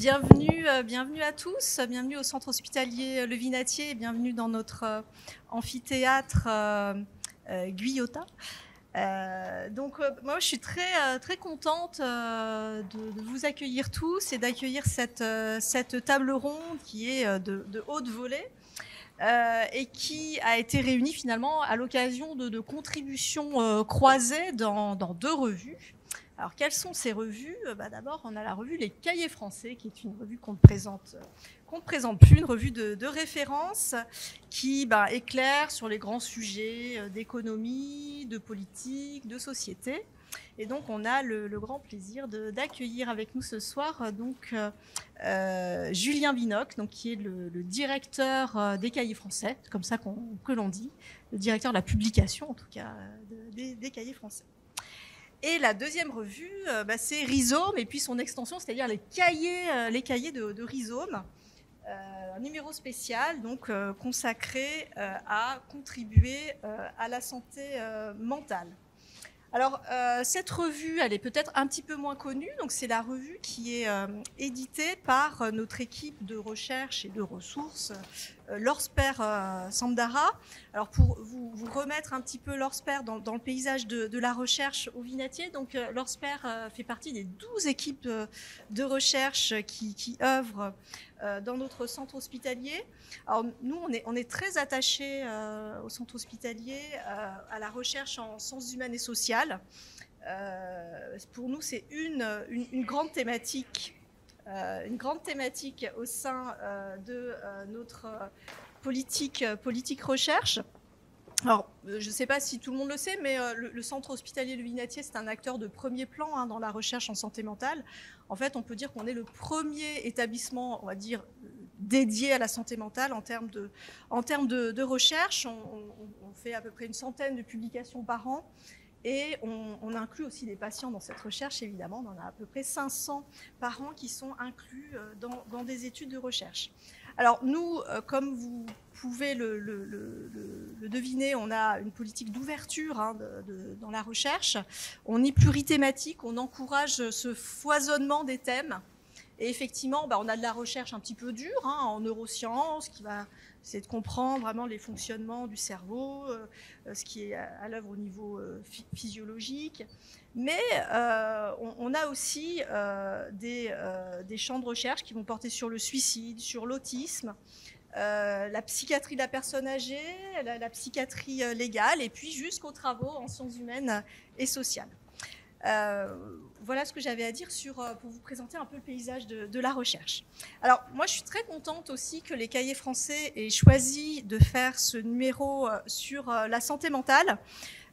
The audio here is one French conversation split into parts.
Bienvenue à tous, bienvenue au centre hospitalier Le Vinatier et bienvenue dans notre amphithéâtre Guyotat. Moi je suis très contente de vous accueillir tous et d'accueillir cette table ronde qui est de haute volée. Et qui a été réunie finalement à l'occasion de contributions croisées dans deux revues. Alors, quelles sont ces revues ? D'abord, on a la revue Les Cahiers Français, qui est une revue qu'on ne présente plus, une revue de référence qui éclaire sur les grands sujets d'économie, de politique, de société. Et donc, on a le grand plaisir d'accueillir avec nous ce soir Julien Vinocq, qui est le directeur des Cahiers Français, c'est comme ça que l'on dit, le directeur de la publication, en tout cas, des Cahiers Français. Et la deuxième revue, c'est Rhizome, et puis son extension, c'est-à-dire les cahiers de Rhizome, un numéro spécial consacré à contribuer à la santé mentale. Alors, cette revue, elle est peut-être un petit peu moins connue. Donc, c'est la revue qui est éditée par notre équipe de recherche et de ressources, l'Orsper Samdara. Alors, pour vous remettre un petit peu l'Orsper dans le paysage de la recherche au Vinatier, donc l'Orsper fait partie des 12 équipes de recherche qui œuvrent dans notre centre hospitalier. Alors, nous, on est très attachés au centre hospitalier, à la recherche en sciences humaines et sociales. Pour nous, c'est une grande thématique. Une grande thématique au sein de notre politique recherche. Alors, je ne sais pas si tout le monde le sait, mais le centre hospitalier Le Vinatier, c'est un acteur de premier plan dans la recherche en santé mentale. En fait, on peut dire qu'on est le premier établissement, on va dire, dédié à la santé mentale en termes de recherche. On fait à peu près une centaine de publications par an. Et on inclut aussi des patients dans cette recherche, évidemment. On en a à peu près 500 par an qui sont inclus dans des études de recherche. Alors nous, comme vous pouvez le deviner, on a une politique d'ouverture dans la recherche. On est plurithématique, on encourage ce foisonnement des thèmes. Et effectivement, on a de la recherche un petit peu dure en neurosciences qui va essayer de comprendre vraiment les fonctionnements du cerveau, ce qui est à l'œuvre au niveau physiologique. Mais on a aussi des champs de recherche qui vont porter sur le suicide, sur l'autisme, la psychiatrie de la personne âgée, la psychiatrie légale, et puis jusqu'aux travaux en sciences humaines et sociales. Voilà ce que j'avais à dire pour vous présenter un peu le paysage de la recherche. Alors, moi, je suis très contente aussi que les Cahiers Français aient choisi de faire ce numéro sur la santé mentale,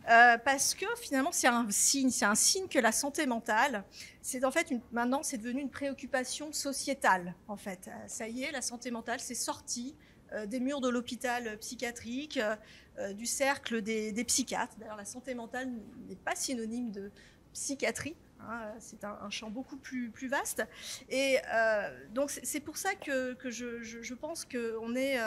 parce que finalement, c'est un signe que la santé mentale, c'est en fait maintenant, c'est devenu une préoccupation sociétale. En fait, ça y est, la santé mentale, c'est sorti des murs de l'hôpital psychiatrique, du cercle des psychiatres. D'ailleurs, la santé mentale n'est pas synonyme de psychiatrie, c'est un champ beaucoup plus vaste. Et donc c'est pour ça que je pense qu'on est,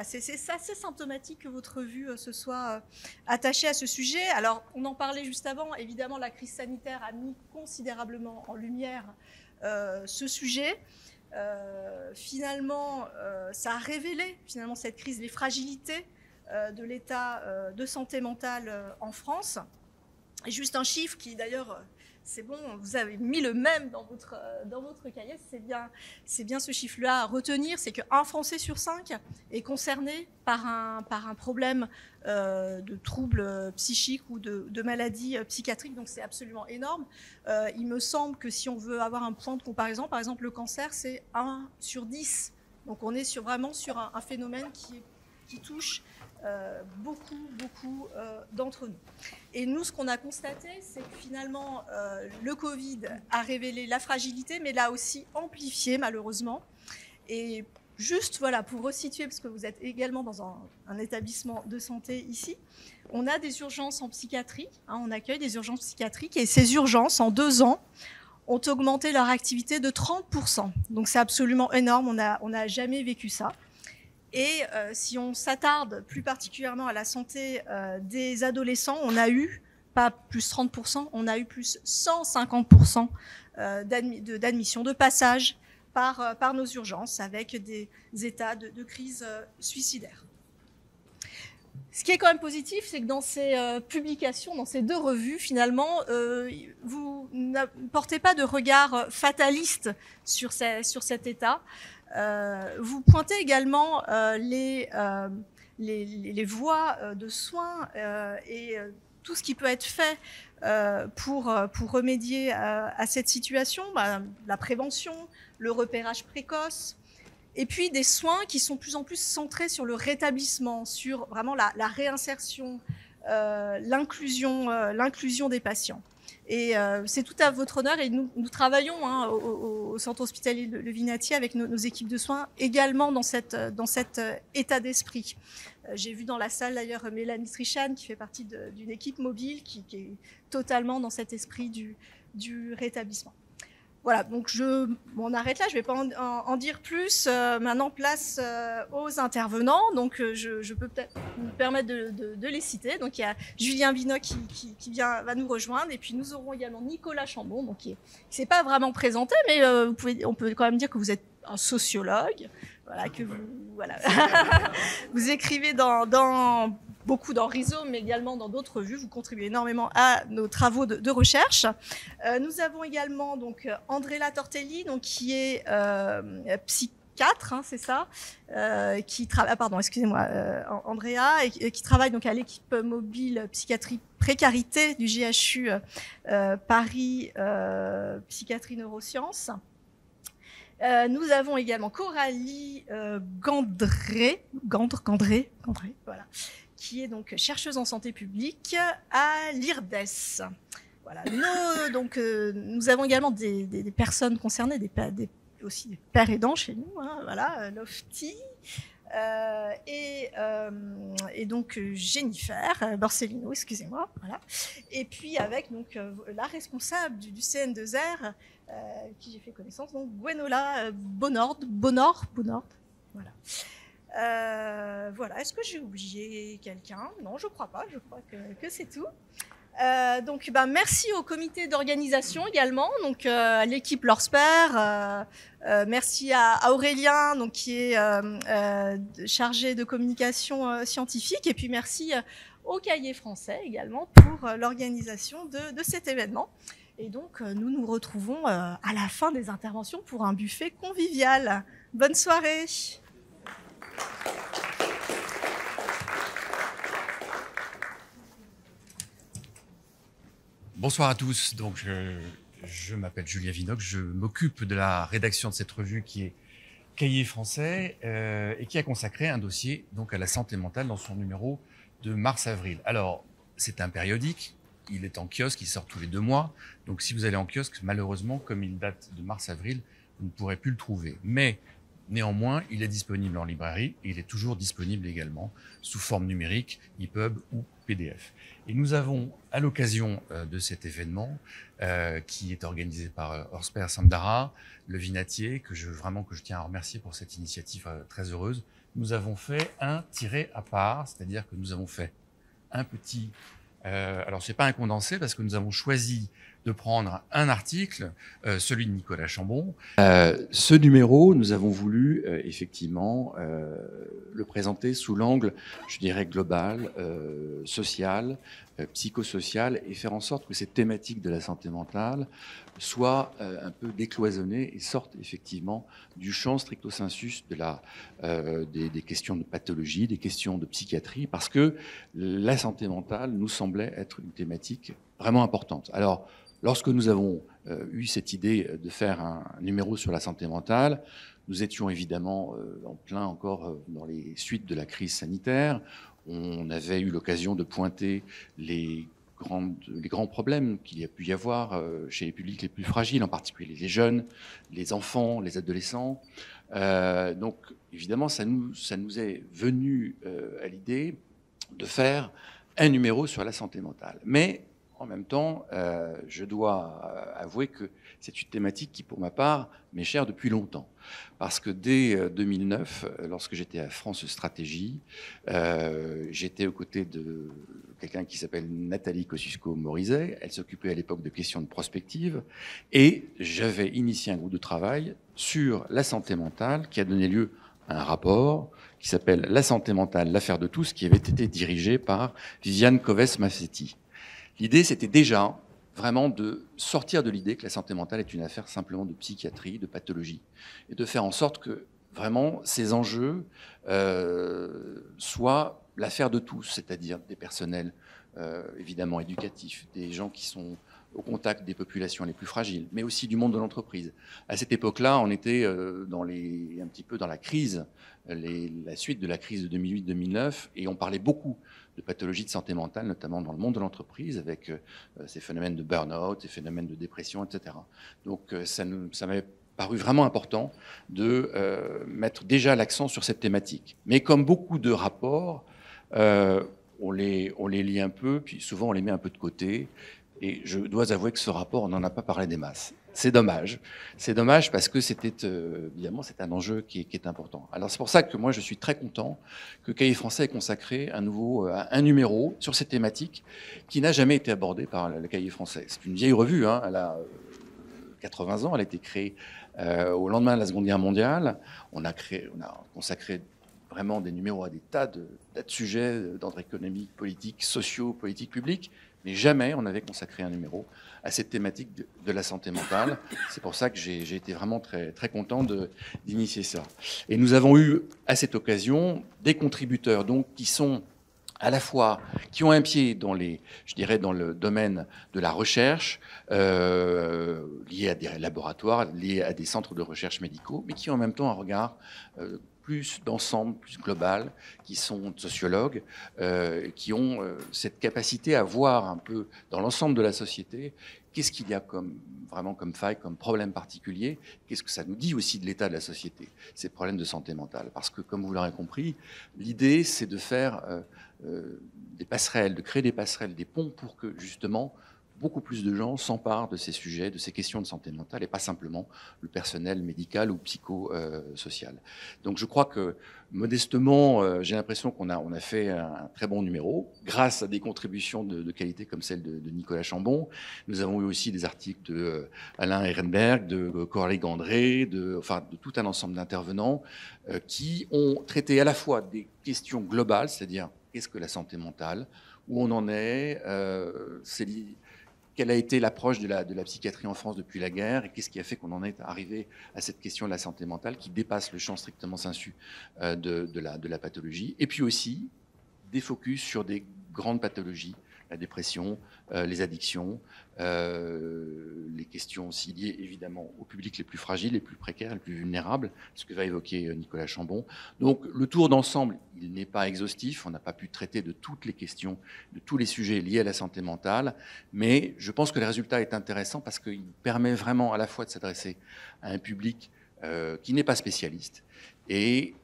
c'est assez symptomatique que votre revue se soit attachée à ce sujet. Alors on en parlait juste avant, évidemment la crise sanitaire a mis considérablement en lumière ce sujet. Finalement, ça a révélé cette crise, les fragilités de l'état de santé mentale en France. Et juste un chiffre qui, d'ailleurs, c'est bon, vous avez mis le même dans votre cahier, c'est bien ce chiffre-là à retenir, c'est qu'un Français sur 5 est concerné par un problème de troubles psychiques ou de maladies psychiatriques, donc c'est absolument énorme. Il me semble que si on veut avoir un point de comparaison, par exemple le cancer, c'est 1 sur 10. Donc on est vraiment sur un phénomène qui touche beaucoup d'entre nous. Et nous, ce qu'on a constaté, c'est que finalement, le Covid a révélé la fragilité, mais l'a aussi amplifié, malheureusement. Et juste, pour resituer, parce que vous êtes également dans un établissement de santé ici, on a des urgences en psychiatrie, on accueille des urgences psychiatriques, et ces urgences, en 2 ans, ont augmenté leur activité de 30%. Donc c'est absolument énorme, on n'a jamais vécu ça. Et si on s'attarde plus particulièrement à la santé des adolescents, on a eu, pas plus 30%, on a eu plus 150% d'admission, de passage par nos urgences avec des états de crise suicidaire. Ce qui est quand même positif, c'est que dans ces publications, dans ces 2 revues, finalement, vous ne portez pas de regard fataliste sur cet état. Vous pointez également les voies de soins et tout ce qui peut être fait pour remédier à cette situation, la prévention, le repérage précoce, et puis des soins qui sont de plus en plus centrés sur le rétablissement, sur vraiment la réinsertion, l'inclusion des patients. Et c'est tout à votre honneur, et nous travaillons au centre hospitalier Le Vinatier avec nos équipes de soins également dans cet état d'esprit. J'ai vu dans la salle d'ailleurs Mélanie Strichan qui fait partie d'une équipe mobile qui est totalement dans cet esprit du rétablissement. Voilà, donc je m'en arrête là, je ne vais pas en dire plus. Maintenant, place aux intervenants. Donc, je peux peut-être me permettre de les citer. Donc, il y a Julien Vinoc qui va nous rejoindre. Et puis, nous aurons également Nicolas Chambon, donc, qui ne s'est pas vraiment présenté, mais on peut quand même dire que vous êtes un sociologue. Voilà, que vous écrivez beaucoup dans Rhizome, mais également dans d'autres revues. Vous contribuez énormément à nos travaux de recherche. Nous avons également donc Andrea Tortelli, donc qui est psychiatre, c'est ça, qui travaille. Pardon, excusez-moi, Andrea, et qui travaille donc à l'équipe mobile psychiatrie précarité du GHU Paris Psychiatrie Neurosciences. Nous avons également Coralie Gandré, voilà, qui est donc chercheuse en santé publique à l'IRDES. Voilà. Nous avons également des personnes concernées, aussi des pères aidants chez nous, voilà, Lofty, et donc Jennifer Borsellino, excusez-moi, voilà. Et puis avec donc la responsable du CN2R, qui j'ai fait connaissance, donc Gwenola Bonnord, voilà. Voilà. Est-ce que j'ai oublié quelqu'un? Non, je crois pas. Je crois que c'est tout. Donc, merci au comité d'organisation également, donc à l'équipe Lorsper. Merci à Aurélien, donc qui est chargé de communication scientifique, et puis merci au Cahier français également pour l'organisation de cet événement. Et donc, nous nous retrouvons à la fin des interventions pour un buffet convivial. Bonne soirée. Bonsoir à tous. Donc, je m'appelle Julien Vinoc. Je m'occupe de la rédaction de cette revue qui est Cahier français et qui a consacré un dossier donc à la santé mentale dans son numéro de mars-avril. Alors, c'est un périodique. Il est en kiosque, il sort tous les 2 mois. Donc, si vous allez en kiosque, malheureusement, comme il date de mars-avril, vous ne pourrez plus le trouver. Mais, néanmoins, il est disponible en librairie et il est toujours disponible également sous forme numérique, EPUB ou PDF. Et nous avons, à l'occasion de cet événement, qui est organisé par Horsper Sandara, Le Vinatier, que je tiens à remercier pour cette initiative très heureuse, nous avons fait un tiré à part, c'est-à-dire que nous avons fait un petit... alors, ce n'est pas un condensé parce que nous avons choisi de prendre un article, celui de Nicolas Chambon. Ce numéro, nous avons voulu effectivement le présenter sous l'angle, je dirais, global, social, psychosocial, et faire en sorte que cette thématique de la santé mentale soit un peu décloisonnée et sorte effectivement du champ stricto sensus des questions de pathologie, des questions de psychiatrie, parce que la santé mentale nous semblait être une thématique vraiment importante. Alors, lorsque nous avons eu cette idée de faire un numéro sur la santé mentale, nous étions évidemment en plein encore dans les suites de la crise sanitaire. On avait eu l'occasion de pointer les grands problèmes qu'il y a pu y avoir chez les publics les plus fragiles, en particulier les jeunes, les enfants, les adolescents. Donc, évidemment, ça nous est venu à l'idée de faire un numéro sur la santé mentale. Mais En même temps, je dois avouer que c'est une thématique qui, pour ma part, m'est chère depuis longtemps. Parce que dès 2009, lorsque j'étais à France Stratégie, j'étais aux côtés de quelqu'un qui s'appelle Nathalie Kosciusko-Morizet. Elle s'occupait à l'époque de questions de prospective. Et j'avais initié un groupe de travail sur la santé mentale qui a donné lieu à un rapport qui s'appelle « La santé mentale, l'affaire de tous », qui avait été dirigé par Viviane Coves-Massetti. L'idée, c'était déjà vraiment de sortir de l'idée que la santé mentale est une affaire simplement de psychiatrie, de pathologie, et de faire en sorte que vraiment ces enjeux soient l'affaire de tous, c'est-à-dire des personnels évidemment éducatifs, des gens qui sont au contact des populations les plus fragiles, mais aussi du monde de l'entreprise. À cette époque-là, on était un petit peu dans la crise, la suite de la crise de 2008-2009, et on parlait beaucoup de pathologies de santé mentale, notamment dans le monde de l'entreprise, avec ces phénomènes de burn-out, ces phénomènes de dépression, etc. Donc ça m'avait paru vraiment important de mettre déjà l'accent sur cette thématique. Mais comme beaucoup de rapports, on les lit un peu, puis souvent on les met un peu de côté, et je dois avouer que ce rapport, on n'en a pas parlé des masses. C'est dommage. C'est dommage parce que c'était, évidemment, c'est un enjeu qui est important. Alors c'est pour ça que moi, je suis très content que Cahiers Français ait consacré un numéro sur cette thématique qui n'a jamais été abordée par le Cahiers Français. C'est une vieille revue, hein, elle a 80 ans, elle a été créée au lendemain de la Seconde Guerre mondiale. On a consacré vraiment des numéros à des tas de sujets d'ordre économique, politique, sociaux, politique publique, mais jamais on avait consacré un numéro à cette thématique de la santé mentale. C'est pour ça que j'ai été vraiment très, très content d'initier ça. Et nous avons eu à cette occasion des contributeurs donc, qui sont à la fois, qui ont un pied dans le domaine de la recherche, lié à des laboratoires, lié à des centres de recherche médicaux, mais qui ont en même temps un regard plus d'ensemble, plus global, qui sont sociologues, qui ont cette capacité à voir un peu dans l'ensemble de la société qu'est-ce qu'il y a vraiment comme faille, comme problème particulier, qu'est-ce que ça nous dit aussi de l'état de la société, ces problèmes de santé mentale. Parce que, comme vous l'aurez compris, l'idée, c'est de faire des passerelles, de créer des passerelles, des ponts pour que, justement, beaucoup plus de gens s'emparent de ces sujets, de ces questions de santé mentale, et pas simplement le personnel médical ou psychosocial. Donc je crois que, modestement, j'ai l'impression qu'on a fait un très bon numéro, grâce à des contributions de qualité comme celle de Nicolas Chambon. Nous avons eu aussi des articles de Alain Ehrenberg, de Coralie Gandré, de tout un ensemble d'intervenants qui ont traité à la fois des questions globales, c'est-à-dire qu'est-ce que la santé mentale, où on en est, quelle a été l'approche de la psychiatrie en France depuis la guerre et qu'est-ce qui a fait qu'on en est arrivé à cette question de la santé mentale qui dépasse le champ strictement sensu de la pathologie. Et puis aussi des focus sur des grandes pathologies, la dépression, les addictions, les questions aussi liées évidemment aux publics les plus fragiles, les plus précaires, les plus vulnérables, ce que va évoquer Nicolas Chambon. Donc le tour d'ensemble, il n'est pas exhaustif, on n'a pas pu traiter de toutes les questions, de tous les sujets liés à la santé mentale, mais je pense que le résultat est intéressant parce qu'il permet vraiment à la fois de s'adresser à un public qui n'est pas spécialiste et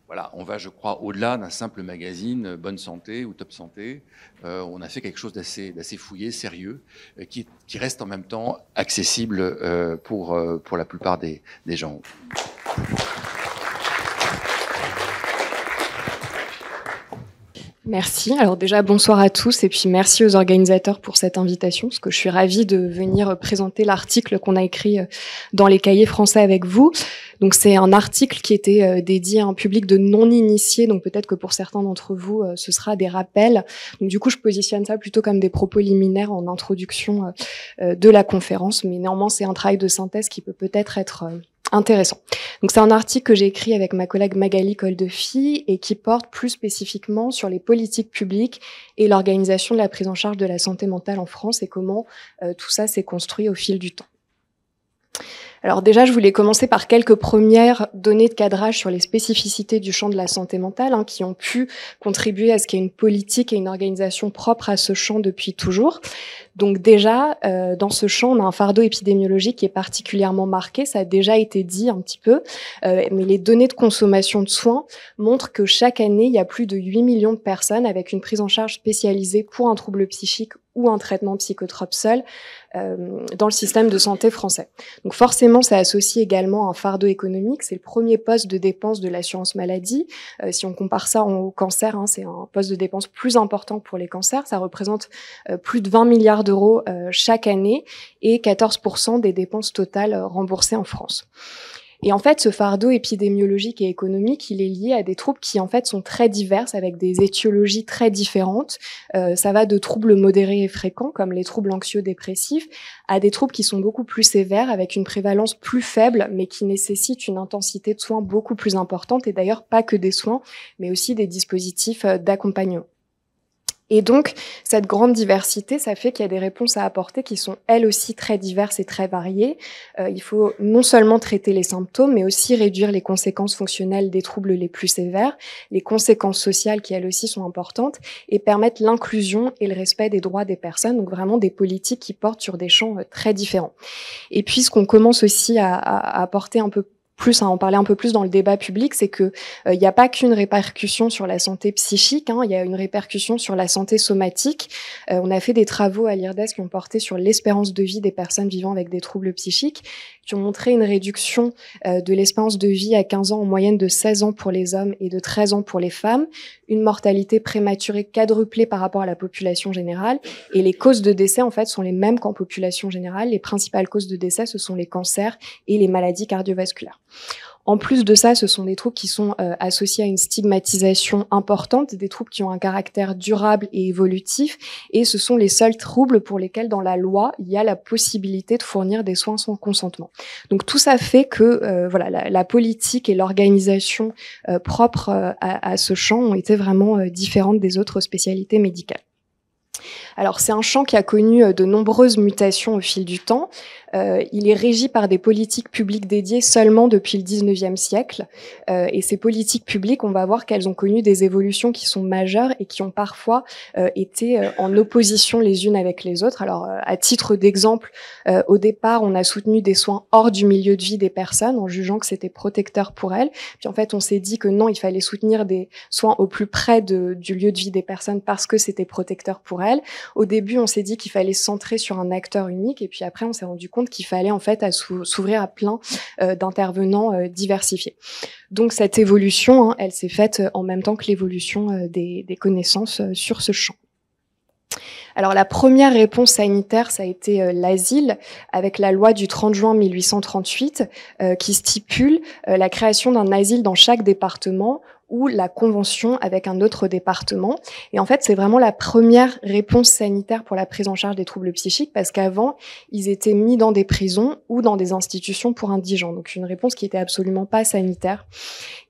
voilà, on va, je crois, au-delà d'un simple magazine Bonne Santé ou Top Santé. On a fait quelque chose d'assez fouillé, sérieux, qui reste en même temps accessible pour la plupart des gens. Merci. Alors déjà, bonsoir à tous et puis merci aux organisateurs pour cette invitation, parce que je suis ravie de venir présenter l'article qu'on a écrit dans les Cahiers Français avec vous. Donc c'est un article qui était dédié à un public de non-initiés, donc peut-être que pour certains d'entre vous, ce sera des rappels. Donc du coup, je positionne ça plutôt comme des propos liminaires en introduction de la conférence, mais néanmoins, c'est un travail de synthèse qui peut peut-être être intéressant. Donc c'est un article que j'ai écrit avec ma collègue Magali Coldefi et qui porte plus spécifiquement sur les politiques publiques et l'organisation de la prise en charge de la santé mentale en France et comment tout ça s'est construit au fil du temps. Alors déjà, je voulais commencer par quelques premières données de cadrage sur les spécificités du champ de la santé mentale qui ont pu contribuer à ce qu'il y ait une politique et une organisation propre à ce champ depuis toujours. Donc déjà, dans ce champ, on a un fardeau épidémiologique qui est particulièrement marqué, ça a déjà été dit un petit peu, mais les données de consommation de soins montrent que chaque année, il y a plus de 8 millions de personnes avec une prise en charge spécialisée pour un trouble psychique ou un traitement psychotrope seul dans le système de santé français. Donc forcément, ça associe également un fardeau économique. C'est le premier poste de dépense de l'assurance maladie. Si on compare ça au cancer, hein, c'est un poste de dépense plus important pour les cancers. Ça représente plus de 20 milliards d'euros chaque année et 14% des dépenses totales remboursées en France. Et en fait, ce fardeau épidémiologique et économique, il est lié à des troubles qui, en fait, sont très diverses, avec des étiologies très différentes. Ça va de troubles modérés et fréquents, comme les troubles anxio-dépressifs, à des troubles qui sont beaucoup plus sévères, avec une prévalence plus faible, mais qui nécessitent une intensité de soins beaucoup plus importante, et d'ailleurs pas que des soins, mais aussi des dispositifs d'accompagnement. Et donc, cette grande diversité, ça fait qu'il y a des réponses à apporter qui sont elles aussi très diverses et très variées. Il faut non seulement traiter les symptômes, mais aussi réduire les conséquences fonctionnelles des troubles les plus sévères, les conséquences sociales qui elles aussi sont importantes, et permettre l'inclusion et le respect des droits des personnes, donc vraiment des politiques qui portent sur des champs très différents. Et puis, ce qu'on commence aussi à apporter un peu plus, à en parler un peu plus dans le débat public, c'est que il n'y a pas qu'une répercussion sur la santé psychique, hein, il y a une répercussion sur la santé somatique. On a fait des travaux à l'IRDES qui ont porté sur l'espérance de vie des personnes vivant avec des troubles psychiques, qui ont montré une réduction de l'espérance de vie à 15 ans en moyenne de 16 ans pour les hommes et de 13 ans pour les femmes, une mortalité prématurée quadruplée par rapport à la population générale, et les causes de décès en fait sont les mêmes qu'en population générale. Les principales causes de décès, ce sont les cancers et les maladies cardiovasculaires. En plus de ça, ce sont des troubles qui sont associés à une stigmatisation importante, des troubles qui ont un caractère durable et évolutif, et ce sont les seuls troubles pour lesquels dans la loi, il y a la possibilité de fournir des soins sans consentement. Donc tout ça fait que voilà, la politique et l'organisation propre à ce champ ont été vraiment différentes des autres spécialités médicales. Alors c'est un champ qui a connu de nombreuses mutations au fil du temps. Il est régi par des politiques publiques dédiées seulement depuis le 19e siècle. Et ces politiques publiques, on va voir qu'elles ont connu des évolutions qui sont majeures et qui ont parfois été en opposition les unes avec les autres. Alors à titre d'exemple, au départ, on a soutenu des soins hors du milieu de vie des personnes en jugeant que c'était protecteur pour elles. Puis en fait, on s'est dit que non, il fallait soutenir des soins au plus près du lieu de vie des personnes parce que c'était protecteur pour elles. Au début, on s'est dit qu'il fallait se centrer sur un acteur unique, et puis après, on s'est rendu compte qu'il fallait en fait s'ouvrir à plein d'intervenants diversifiés. Donc cette évolution, hein, elle s'est faite en même temps que l'évolution des connaissances sur ce champ. Alors la première réponse sanitaire, ça a été l'asile, avec la loi du 30 juin 1838 qui stipule la création d'un asile dans chaque département ou la convention avec un autre département. Et en fait, c'est vraiment la première réponse sanitaire pour la prise en charge des troubles psychiques, parce qu'avant, ils étaient mis dans des prisons ou dans des institutions pour indigents. Donc une réponse qui était absolument pas sanitaire.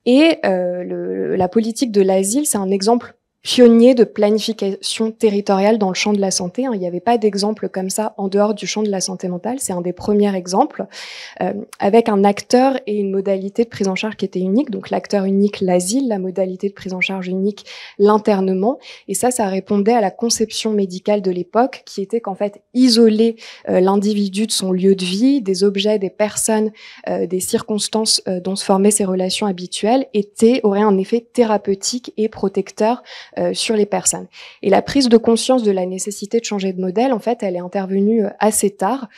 Et la politique de l'asile, c'est un exemple pionnier de planification territoriale dans le champ de la santé. Il n'y avait pas d'exemple comme ça en dehors du champ de la santé mentale. C'est un des premiers exemples, avec un acteur et une modalité de prise en charge qui était unique. Donc l'acteur unique, l'asile, la modalité de prise en charge unique, l'internement. Et ça répondait à la conception médicale de l'époque, qui était qu'en fait, isoler l'individu de son lieu de vie, des objets, des personnes, des circonstances dont se formaient ses relations habituelles, aurait un effet thérapeutique et protecteur sur les personnes. Et la prise de conscience de la nécessité de changer de modèle, en fait, elle est intervenue assez tard.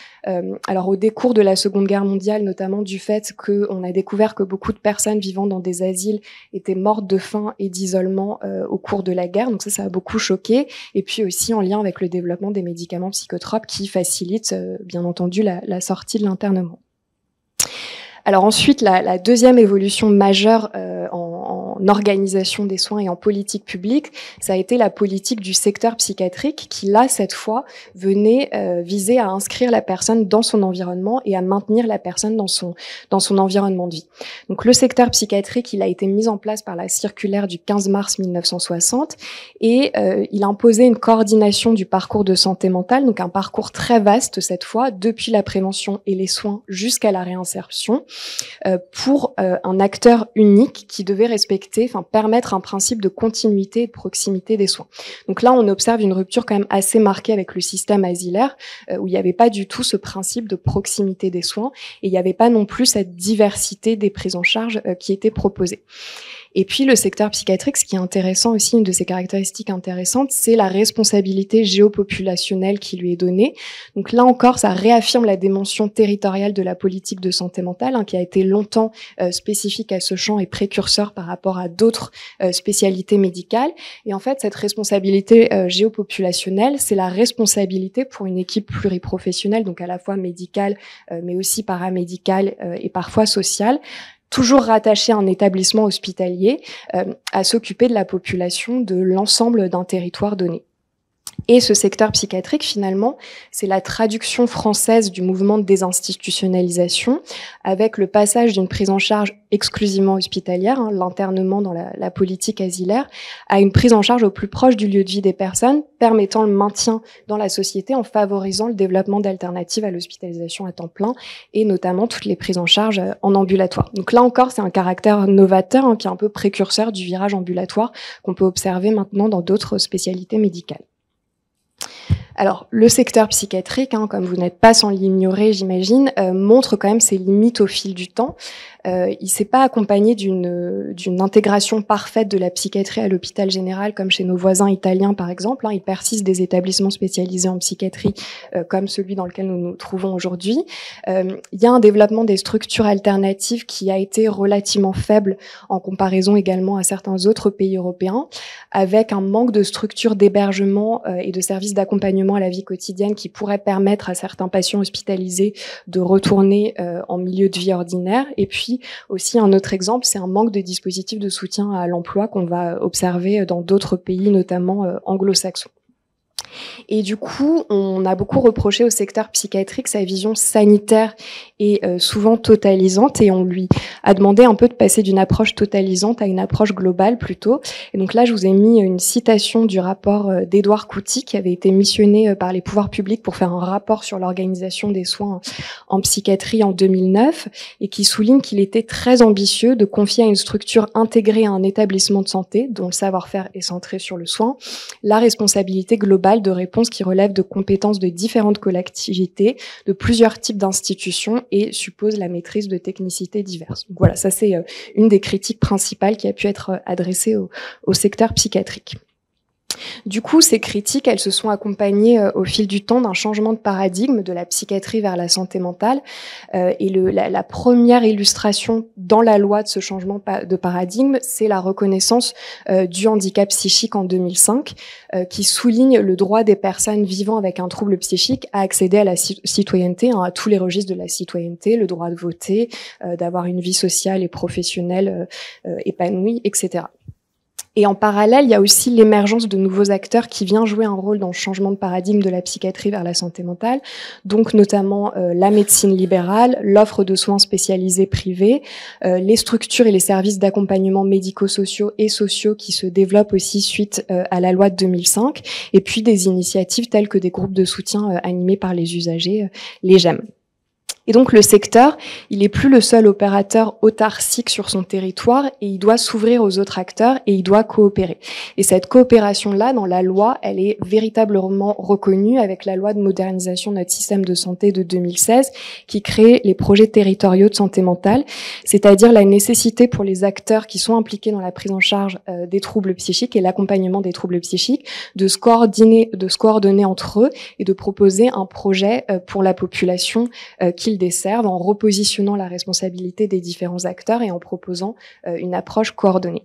Alors au décours de la Seconde Guerre mondiale, notamment du fait qu'on a découvert que beaucoup de personnes vivant dans des asiles étaient mortes de faim et d'isolement au cours de la guerre. Donc ça a beaucoup choqué. Et puis aussi en lien avec le développement des médicaments psychotropes qui facilitent, bien entendu, la sortie de l'internement. Alors ensuite, la deuxième évolution majeure en organisation des soins et en politique publique, ça a été la politique du secteur psychiatrique qui, là, cette fois, venait viser à inscrire la personne dans son environnement et à maintenir la personne dans son environnement de vie. Donc le secteur psychiatrique, il a été mis en place par la circulaire du 15 mars 1960 et il imposait une coordination du parcours de santé mentale, donc un parcours très vaste cette fois, depuis la prévention et les soins jusqu'à la réinsertion, pour un acteur unique qui devait respecter connecter, enfin permettre un principe de continuité et de proximité des soins. Donc là, on observe une rupture quand même assez marquée avec le système asilaire, où il n'y avait pas du tout ce principe de proximité des soins et il n'y avait pas non plus cette diversité des prises en charge qui était proposée. Et puis le secteur psychiatrique, ce qui est intéressant aussi, une de ses caractéristiques intéressantes, c'est la responsabilité géopopulationnelle qui lui est donnée. Donc là encore, ça réaffirme la dimension territoriale de la politique de santé mentale, qui a été longtemps spécifique à ce champ et précurseur par rapport à d'autres spécialités médicales. Et en fait, cette responsabilité géopopulationnelle, c'est la responsabilité pour une équipe pluriprofessionnelle, donc à la fois médicale, mais aussi paramédicale et parfois sociale, toujours rattaché à un établissement hospitalier, à s'occuper de la population de l'ensemble d'un territoire donné. Et ce secteur psychiatrique, finalement, c'est la traduction française du mouvement de désinstitutionnalisation, avec le passage d'une prise en charge exclusivement hospitalière, l'internement dans la politique asilaire, à une prise en charge au plus proche du lieu de vie des personnes, permettant le maintien dans la société en favorisant le développement d'alternatives à l'hospitalisation à temps plein, et notamment toutes les prises en charge en ambulatoire. Donc là encore, c'est un caractère novateur, qui est un peu précurseur du virage ambulatoire qu'on peut observer maintenant dans d'autres spécialités médicales. Alors, le secteur psychiatrique, comme vous n'êtes pas sans l'ignorer, j'imagine, montre quand même ses limites au fil du temps. Il s'est pas accompagné d'une intégration parfaite de la psychiatrie à l'hôpital général, comme chez nos voisins italiens, par exemple. Il persiste des établissements spécialisés en psychiatrie, comme celui dans lequel nous nous trouvons aujourd'hui. Il y a un développement des structures alternatives qui a été relativement faible en comparaison également à certains autres pays européens, avec un manque de structures d'hébergement et de services d'accompagnement à la vie quotidienne qui pourraient permettre à certains patients hospitalisés de retourner en milieu de vie ordinaire. Et puis aussi un autre exemple, c'est un manque de dispositifs de soutien à l'emploi qu'on va observer dans d'autres pays, notamment anglo-saxons. Et du coup, on a beaucoup reproché au secteur psychiatrique sa vision sanitaire et souvent totalisante, et on lui a demandé un peu de passer d'une approche totalisante à une approche globale plutôt. Et donc là, je vous ai mis une citation du rapport d'Édouard Couty, qui avait été missionné par les pouvoirs publics pour faire un rapport sur l'organisation des soins en psychiatrie en 2009, et qui souligne qu'il était très ambitieux de confier à une structure intégrée à un établissement de santé, dont le savoir-faire est centré sur le soin, la responsabilité globale de réponses qui relèvent de compétences de différentes collectivités, de plusieurs types d'institutions, et suppose la maîtrise de technicités diverses. Donc voilà, ça c'est une des critiques principales qui a pu être adressée au secteur psychiatrique. Du coup, ces critiques, elles se sont accompagnées au fil du temps d'un changement de paradigme de la psychiatrie vers la santé mentale. Et la première illustration dans la loi de ce changement de paradigme, c'est la reconnaissance du handicap psychique en 2005, qui souligne le droit des personnes vivant avec un trouble psychique à accéder à la citoyenneté, à tous les registres de la citoyenneté, le droit de voter, d'avoir une vie sociale et professionnelle épanouie, etc. Et en parallèle, il y a aussi l'émergence de nouveaux acteurs qui viennent jouer un rôle dans le changement de paradigme de la psychiatrie vers la santé mentale, donc notamment la médecine libérale, l'offre de soins spécialisés privés, les structures et les services d'accompagnement médico-sociaux et sociaux qui se développent aussi suite à la loi de 2005, et puis des initiatives telles que des groupes de soutien animés par les usagers, les GEM. Et donc le secteur, il n'est plus le seul opérateur autarcique sur son territoire, et il doit s'ouvrir aux autres acteurs et il doit coopérer. Et cette coopération-là, dans la loi, elle est véritablement reconnue avec la loi de modernisation de notre système de santé de 2016 qui crée les projets territoriaux de santé mentale, c'est-à-dire la nécessité pour les acteurs qui sont impliqués dans la prise en charge des troubles psychiques et l'accompagnement des troubles psychiques de se coordonner entre eux et de proposer un projet pour la population qu'ils desservent, en repositionnant la responsabilité des différents acteurs et en proposant une approche coordonnée.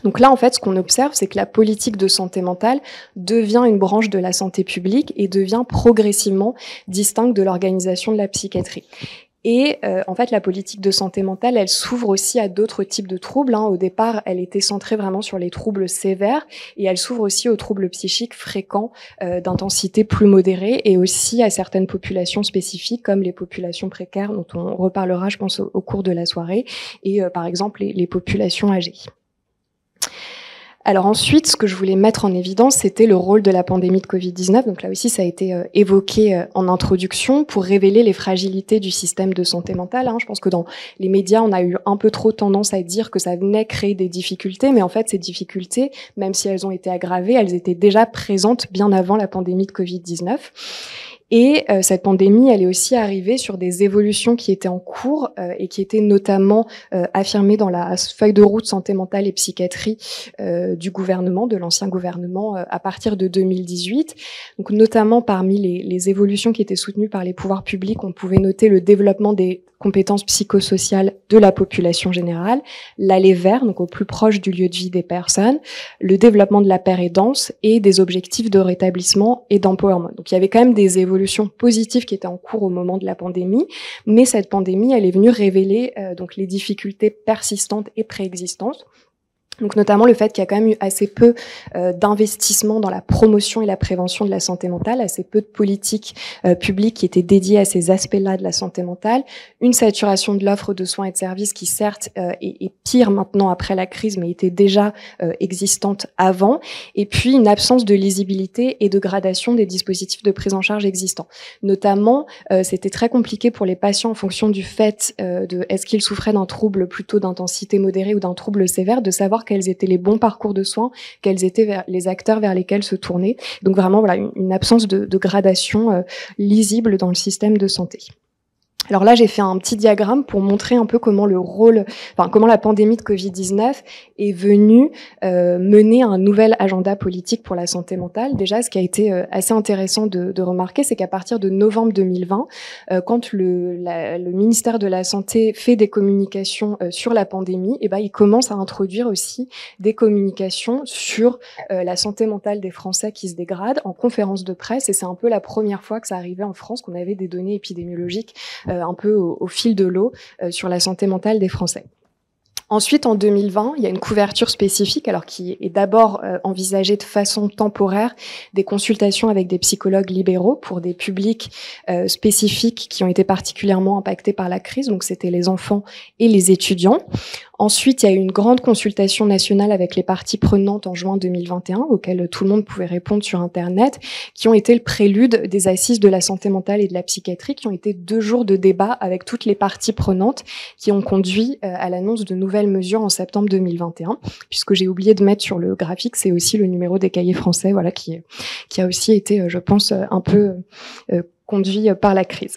Donc là, en fait, ce qu'on observe, c'est que la politique de santé mentale devient une branche de la santé publique et devient progressivement distincte de l'organisation de la psychiatrie. Et en fait, la politique de santé mentale, elle s'ouvre aussi à d'autres types de troubles. Au départ, elle était centrée vraiment sur les troubles sévères, et elle s'ouvre aussi aux troubles psychiques fréquents d'intensité plus modérée, et aussi à certaines populations spécifiques, comme les populations précaires, dont on reparlera, je pense, au cours de la soirée, et par exemple les populations âgées. Alors ensuite, ce que je voulais mettre en évidence, c'était le rôle de la pandémie de Covid-19. Donc là aussi, ça a été évoqué en introduction pour révéler les fragilités du système de santé mentale. Je pense que dans les médias, on a eu un peu trop tendance à dire que ça venait créer des difficultés, mais en fait, ces difficultés, même si elles ont été aggravées, elles étaient déjà présentes bien avant la pandémie de Covid-19. Et cette pandémie, elle est aussi arrivée sur des évolutions qui étaient en cours et qui étaient notamment affirmées dans la feuille de route santé mentale et psychiatrie du gouvernement, de l'ancien gouvernement, à partir de 2018. Donc notamment parmi les évolutions qui étaient soutenues par les pouvoirs publics, on pouvait noter le développement des compétences psychosociales de la population générale, l'aller vers, donc au plus proche du lieu de vie des personnes, le développement de la paire aidance et des objectifs de rétablissement et d'empowerment. Donc il y avait quand même des évolutions positives qui étaient en cours au moment de la pandémie, mais cette pandémie, elle est venue révéler donc les difficultés persistantes et préexistantes. Donc notamment le fait qu'il y a quand même eu assez peu d'investissement dans la promotion et la prévention de la santé mentale, assez peu de politiques publiques qui étaient dédiées à ces aspects-là de la santé mentale, une saturation de l'offre de soins et de services qui certes est pire maintenant après la crise, mais était déjà existante avant, et puis une absence de lisibilité et de gradation des dispositifs de prise en charge existants. Notamment, c'était très compliqué pour les patients en fonction du fait de est-ce qu'ils souffraient d'un trouble plutôt d'intensité modérée ou d'un trouble sévère, de savoir quels étaient les bons parcours de soins, quels étaient les acteurs vers lesquels se tourner. Donc vraiment, voilà, une absence de gradation lisible dans le système de santé. Alors là, j'ai fait un petit diagramme pour montrer un peu comment comment la pandémie de Covid-19 est venue mener un nouvel agenda politique pour la santé mentale. Déjà, ce qui a été assez intéressant de remarquer, c'est qu'à partir de novembre 2020, quand le ministère de la Santé fait des communications sur la pandémie, il commence à introduire aussi des communications sur la santé mentale des Français qui se dégrade en conférence de presse. Et c'est un peu la première fois que ça arrivait en France, qu'on avait des données épidémiologiques un peu au fil de l'eau sur la santé mentale des Français. Ensuite, en 2020, il y a une couverture spécifique, alors qui est d'abord envisagée de façon temporaire, des consultations avec des psychologues libéraux pour des publics spécifiques qui ont été particulièrement impactés par la crise, donc c'était les enfants et les étudiants. Ensuite, il y a eu une grande consultation nationale avec les parties prenantes en juin 2021, auxquelles tout le monde pouvait répondre sur Internet, qui ont été le prélude des assises de la santé mentale et de la psychiatrie, qui ont été 2 jours de débat avec toutes les parties prenantes, qui ont conduit à l'annonce de nouvelles mesures en septembre 2021. Puisque j'ai oublié de mettre sur le graphique, c'est aussi le numéro des cahiers français, voilà, qui a aussi été, je pense, un peu conduit par la crise.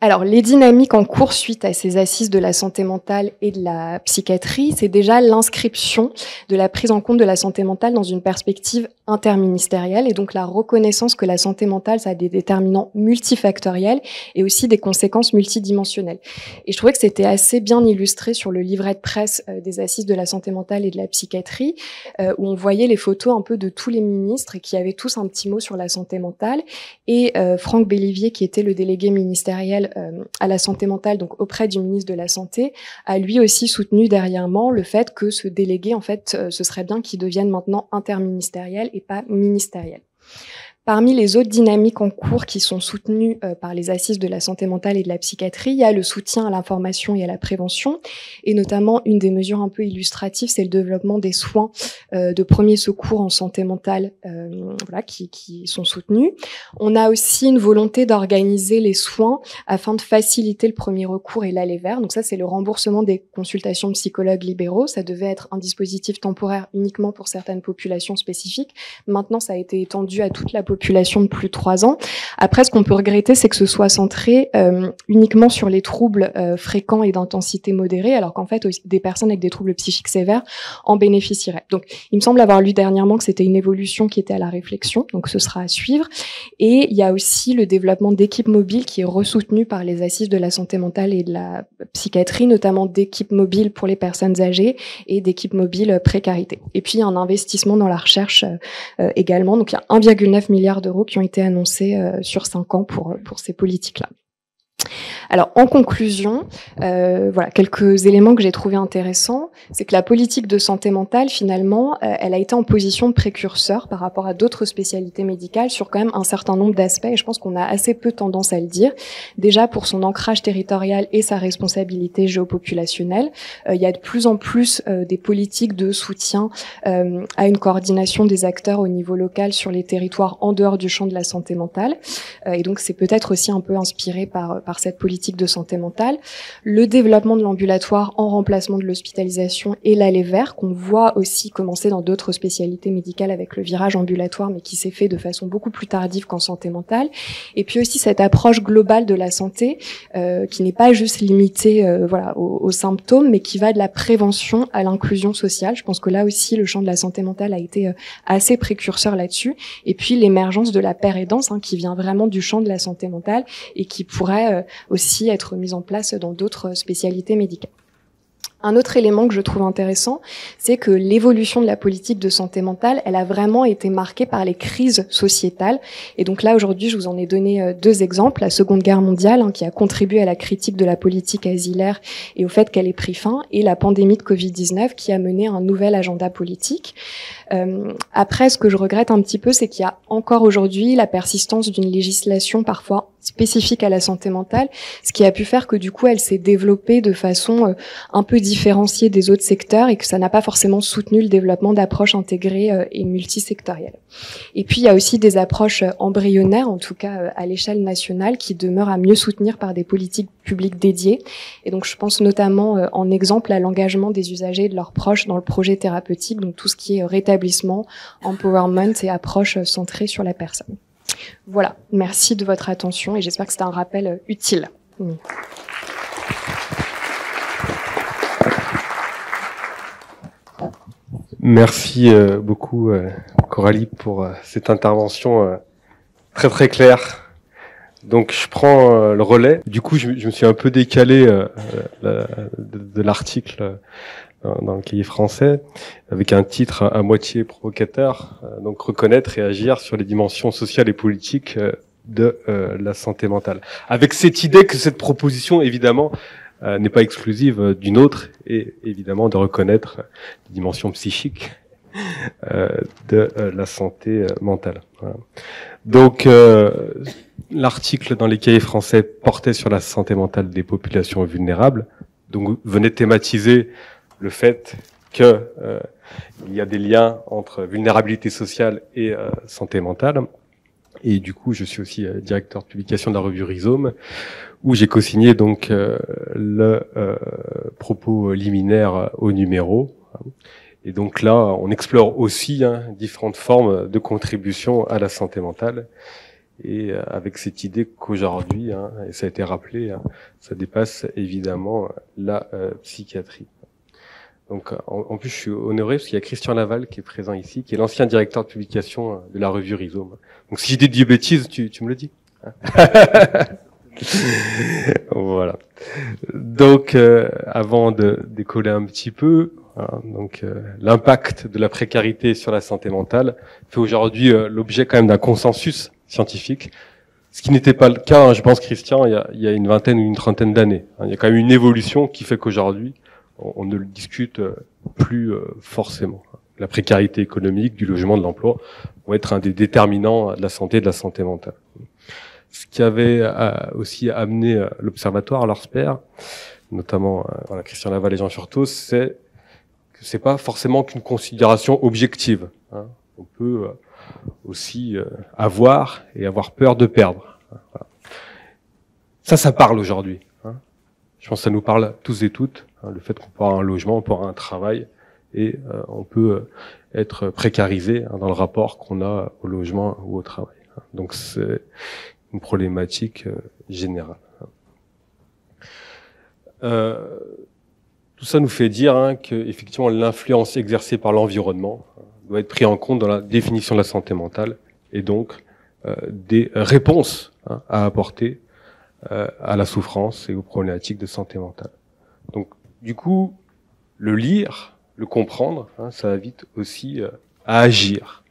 Alors, les dynamiques en cours suite à ces assises de la santé mentale et de la psychiatrie, c'est déjà l'inscription de la prise en compte de la santé mentale dans une perspective interministérielle et donc la reconnaissance que la santé mentale, ça a des déterminants multifactoriels et aussi des conséquences multidimensionnelles. Et je trouvais que c'était assez bien illustré sur le livret de presse des assises de la santé mentale et de la psychiatrie, où on voyait les photos un peu de tous les ministres et qui avaient tous un petit mot sur la santé mentale. Et Franck Bellivier, qui était le délégué ministériel à la santé mentale, donc auprès du ministre de la Santé, a lui aussi soutenu dernièrement le fait que ce délégué, en fait, ce serait bien qu'il devienne maintenant interministériel et pas ministériel. Parmi les autres dynamiques en cours qui sont soutenues par les assises de la santé mentale et de la psychiatrie, il y a le soutien à l'information et à la prévention, et notamment une des mesures un peu illustratives, c'est le développement des soins de premier secours en santé mentale, voilà, qui sont soutenus. On a aussi une volonté d'organiser les soins afin de faciliter le premier recours et l'aller vers. Donc ça, c'est le remboursement des consultations de psychologues libéraux. Ça devait être un dispositif temporaire uniquement pour certaines populations spécifiques. Maintenant, ça a été étendu à toute la population de plus de 3 ans. Après, ce qu'on peut regretter, c'est que ce soit centré uniquement sur les troubles fréquents et d'intensité modérée, alors qu'en fait, des personnes avec des troubles psychiques sévères en bénéficieraient. Donc, il me semble avoir lu dernièrement que c'était une évolution qui était à la réflexion, donc ce sera à suivre. Et il y a aussi le développement d'équipes mobiles qui est ressoutenu par les assises de la santé mentale et de la psychiatrie, notamment d'équipes mobiles pour les personnes âgées et d'équipes mobiles précarité. Et puis, il y a un investissement dans la recherche également. Donc, il y a 1,9 milliard d'euros qui ont été annoncés sur 5 ans pour ces politiques-là. Alors, en conclusion, voilà, quelques éléments que j'ai trouvés intéressants, c'est que la politique de santé mentale, finalement, elle a été en position de précurseur par rapport à d'autres spécialités médicales sur quand même un certain nombre d'aspects, et je pense qu'on a assez peu tendance à le dire. Déjà, pour son ancrage territorial et sa responsabilité géopopulationnelle, il y a de plus en plus des politiques de soutien à une coordination des acteurs au niveau local sur les territoires en dehors du champ de la santé mentale. Et donc, c'est peut-être aussi un peu inspiré par cette politique de santé mentale. Le développement de l'ambulatoire en remplacement de l'hospitalisation et l'aller vers, qu'on voit aussi commencer dans d'autres spécialités médicales avec le virage ambulatoire, mais qui s'est fait de façon beaucoup plus tardive qu'en santé mentale. Et puis aussi cette approche globale de la santé, qui n'est pas juste limitée voilà, aux symptômes, mais qui va de la prévention à l'inclusion sociale. Je pense que là aussi, le champ de la santé mentale a été assez précurseur là-dessus. Et puis l'émergence de la paire-aidance, qui vient vraiment du champ de la santé mentale et qui pourrait aussi être mise en place dans d'autres spécialités médicales. Un autre élément que je trouve intéressant, c'est que l'évolution de la politique de santé mentale, elle a vraiment été marquée par les crises sociétales. Et donc là, aujourd'hui, je vous en ai donné deux exemples. La Seconde Guerre mondiale, qui a contribué à la critique de la politique asilaire et au fait qu'elle ait pris fin, et la pandémie de Covid-19 qui a mené un nouvel agenda politique. Après, ce que je regrette un petit peu, c'est qu'il y a encore aujourd'hui la persistance d'une législation parfois spécifique à la santé mentale, ce qui a pu faire que du coup elle s'est développée de façon un peu différenciée des autres secteurs et que ça n'a pas forcément soutenu le développement d'approches intégrées et multisectorielles. Et puis il y a aussi des approches embryonnaires, en tout cas à l'échelle nationale, qui demeurent à mieux soutenir par des politiques publiques dédiées. Et donc je pense notamment en exemple à l'engagement des usagers et de leurs proches dans le projet thérapeutique, donc tout ce qui est rétablissement, empowerment et approche centrée sur la personne. Voilà, merci de votre attention et j'espère que c'était un rappel utile. Merci beaucoup Coralie pour cette intervention très très claire. Donc je prends le relais. Du coup je me suis un peu décalé de l'article dans le cahier français, avec un titre à moitié provocateur, donc reconnaître et agir sur les dimensions sociales et politiques de la santé mentale. Avec cette idée que cette proposition, évidemment, n'est pas exclusive d'une autre, et évidemment de reconnaître les dimensions psychiques de la santé mentale. Voilà. Donc, l'article dans les cahiers français portait sur la santé mentale des populations vulnérables, donc venait thématiser le fait que il y a des liens entre vulnérabilité sociale et santé mentale. Et du coup, je suis aussi directeur de publication de la revue Rhizome, où j'ai co-signé donc le propos liminaire au numéro. Et donc là, on explore aussi différentes formes de contribution à la santé mentale. Et avec cette idée qu'aujourd'hui, et ça a été rappelé, ça dépasse évidemment la psychiatrie. Donc, en plus, je suis honoré parce qu'il y a Christian Laval qui est présent ici, qui est l'ancien directeur de publication de la revue Rhizome. Donc, si j'ai dit bêtises, tu me le dis. Voilà. Donc, avant de décoller un petit peu, donc l'impact de la précarité sur la santé mentale fait aujourd'hui l'objet quand même d'un consensus scientifique, ce qui n'était pas le cas, je pense, Christian, il y a une vingtaine ou une trentaine d'années. Il y a quand même une évolution qui fait qu'aujourd'hui, on ne le discute plus forcément. La précarité économique, du logement, de l'emploi vont être un des déterminants de la santé et de la santé mentale. Ce qui avait aussi amené l'Observatoire, leurs pairs, notamment Christian Laval et Jean Furtos, c'est que c'est pas forcément qu'une considération objective. On peut aussi avoir et avoir peur de perdre. Voilà. Ça parle aujourd'hui. Je pense que ça nous parle tous et toutes. Le fait qu'on peut avoir un logement, on peut avoir un travail et on peut être précarisé dans le rapport qu'on a au logement ou au travail. Donc c'est une problématique générale. Tout ça nous fait dire que effectivement l'influence exercée par l'environnement doit être prise en compte dans la définition de la santé mentale et donc des réponses à apporter à la souffrance et aux problématiques de santé mentale. Donc, du coup, le lire, le comprendre, ça invite aussi à agir.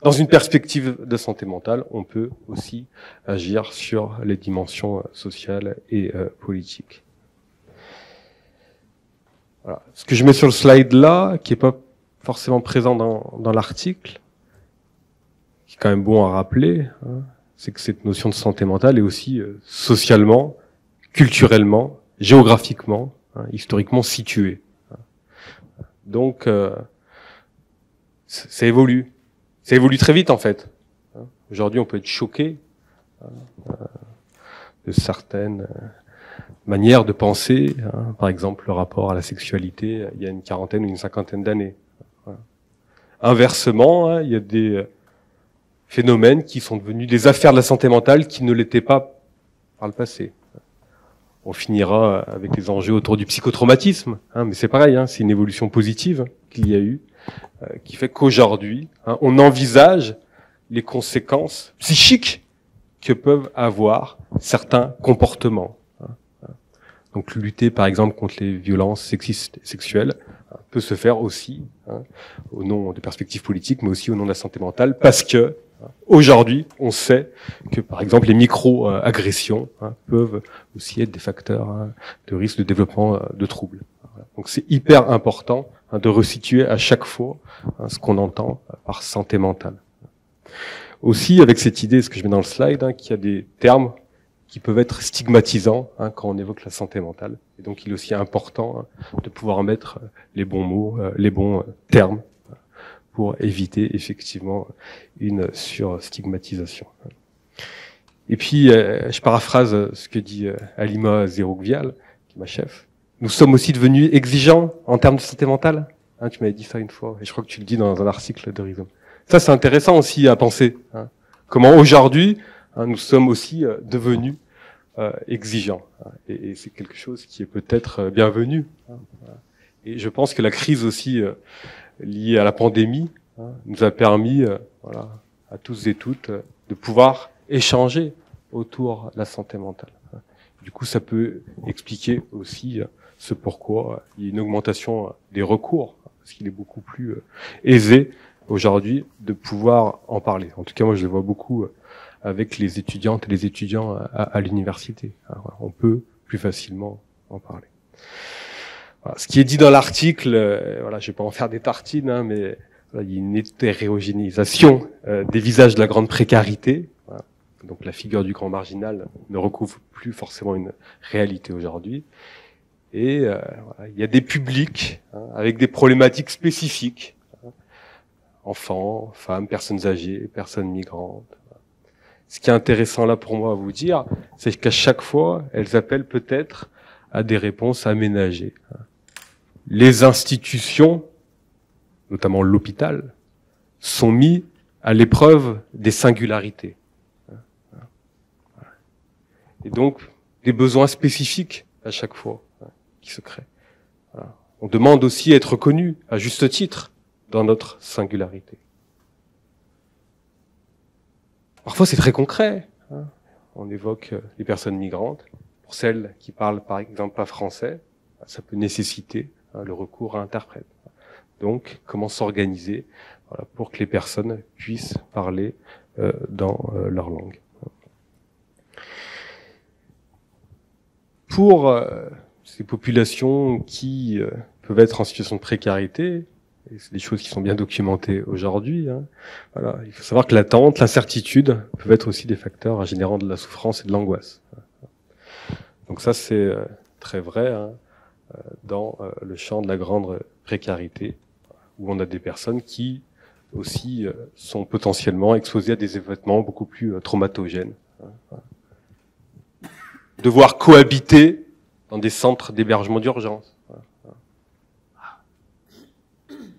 dans une perspective de santé mentale, on peut aussi agir sur les dimensions sociales et politiques. Voilà. Ce que je mets sur le slide là, qui est pas forcément présent dans l'article, qui est quand même bon à rappeler, hein, c'est que cette notion de santé mentale est aussi socialement, culturellement, géographiquement, hein, historiquement située. Donc, ça évolue. Ça évolue très vite, en fait. Aujourd'hui, on peut être choqué de certaines manières de penser. Par exemple, le rapport à la sexualité il y a une quarantaine ou une cinquantaine d'années. Inversement, il y a des phénomènes qui sont devenus des affaires de la santé mentale qui ne l'étaient pas par le passé. On finira avec les enjeux autour du psychotraumatisme, mais c'est pareil, c'est une évolution positive qu'il y a eu, qui fait qu'aujourd'hui, on envisage les conséquences psychiques que peuvent avoir certains comportements. Donc lutter par exemple contre les violences sexistes et sexuelles peut se faire aussi au nom de perspectives politiques, mais aussi au nom de la santé mentale, parce que aujourd'hui, on sait que, par exemple, les micro-agressions peuvent aussi être des facteurs de risque de développement de troubles. Donc, c'est hyper important de resituer à chaque fois ce qu'on entend par santé mentale. Aussi, avec cette idée, ce que je mets dans le slide, qu'il y a des termes qui peuvent être stigmatisants quand on évoque la santé mentale. Et donc, il est aussi important de pouvoir mettre les bons mots, les bons termes, pour éviter effectivement une surstigmatisation. Et puis, je paraphrase ce que dit Halima Zerougvial, qui est ma chef. Nous sommes aussi devenus exigeants en termes de santé mentale. Tu m'avais dit ça une fois, et je crois que tu le dis dans un article de Rhizome. Ça, c'est intéressant aussi à penser. Comment aujourd'hui, nous sommes aussi devenus exigeants. Et c'est quelque chose qui est peut-être bienvenu. Et je pense que la crise aussi liée à la pandémie nous a permis, à tous et toutes, de pouvoir échanger autour de la santé mentale. Du coup, ça peut expliquer aussi ce pourquoi il y a une augmentation des recours, parce qu'il est beaucoup plus aisé aujourd'hui de pouvoir en parler. En tout cas, moi, je le vois beaucoup avec les étudiantes et les étudiants à l'université. On peut plus facilement en parler. Voilà. Ce qui est dit dans l'article, je vais pas en faire des tartines, mais il y a une hétérogénéisation des visages de la grande précarité. Voilà. Donc la figure du grand marginal ne recouvre plus forcément une réalité aujourd'hui. Et il y a des publics avec des problématiques spécifiques. Enfants, femmes, personnes âgées, personnes migrantes. Ce qui est intéressant là pour moi à vous dire, c'est qu'à chaque fois, elles appellent peut-être à des réponses aménagées. Les institutions, notamment l'hôpital, sont mis à l'épreuve des singularités. Et donc, des besoins spécifiques à chaque fois qui se créent. On demande aussi à être reconnu, à juste titre, dans notre singularité. Parfois, c'est très concret. On évoque les personnes migrantes. Pour celles qui parlent, par exemple, pas français, ça peut nécessiter le recours à un interprète. Donc, comment s'organiser pour que les personnes puissent parler dans leur langue. Pour ces populations qui peuvent être en situation de précarité, et c'est des choses qui sont bien documentées aujourd'hui, il faut savoir que l'attente, l'incertitude peuvent être aussi des facteurs générant de la souffrance et de l'angoisse. Donc ça, c'est très vrai dans le champ de la grande précarité, où on a des personnes qui aussi sont potentiellement exposées à des événements beaucoup plus traumatogènes. Devoir cohabiter dans des centres d'hébergement d'urgence.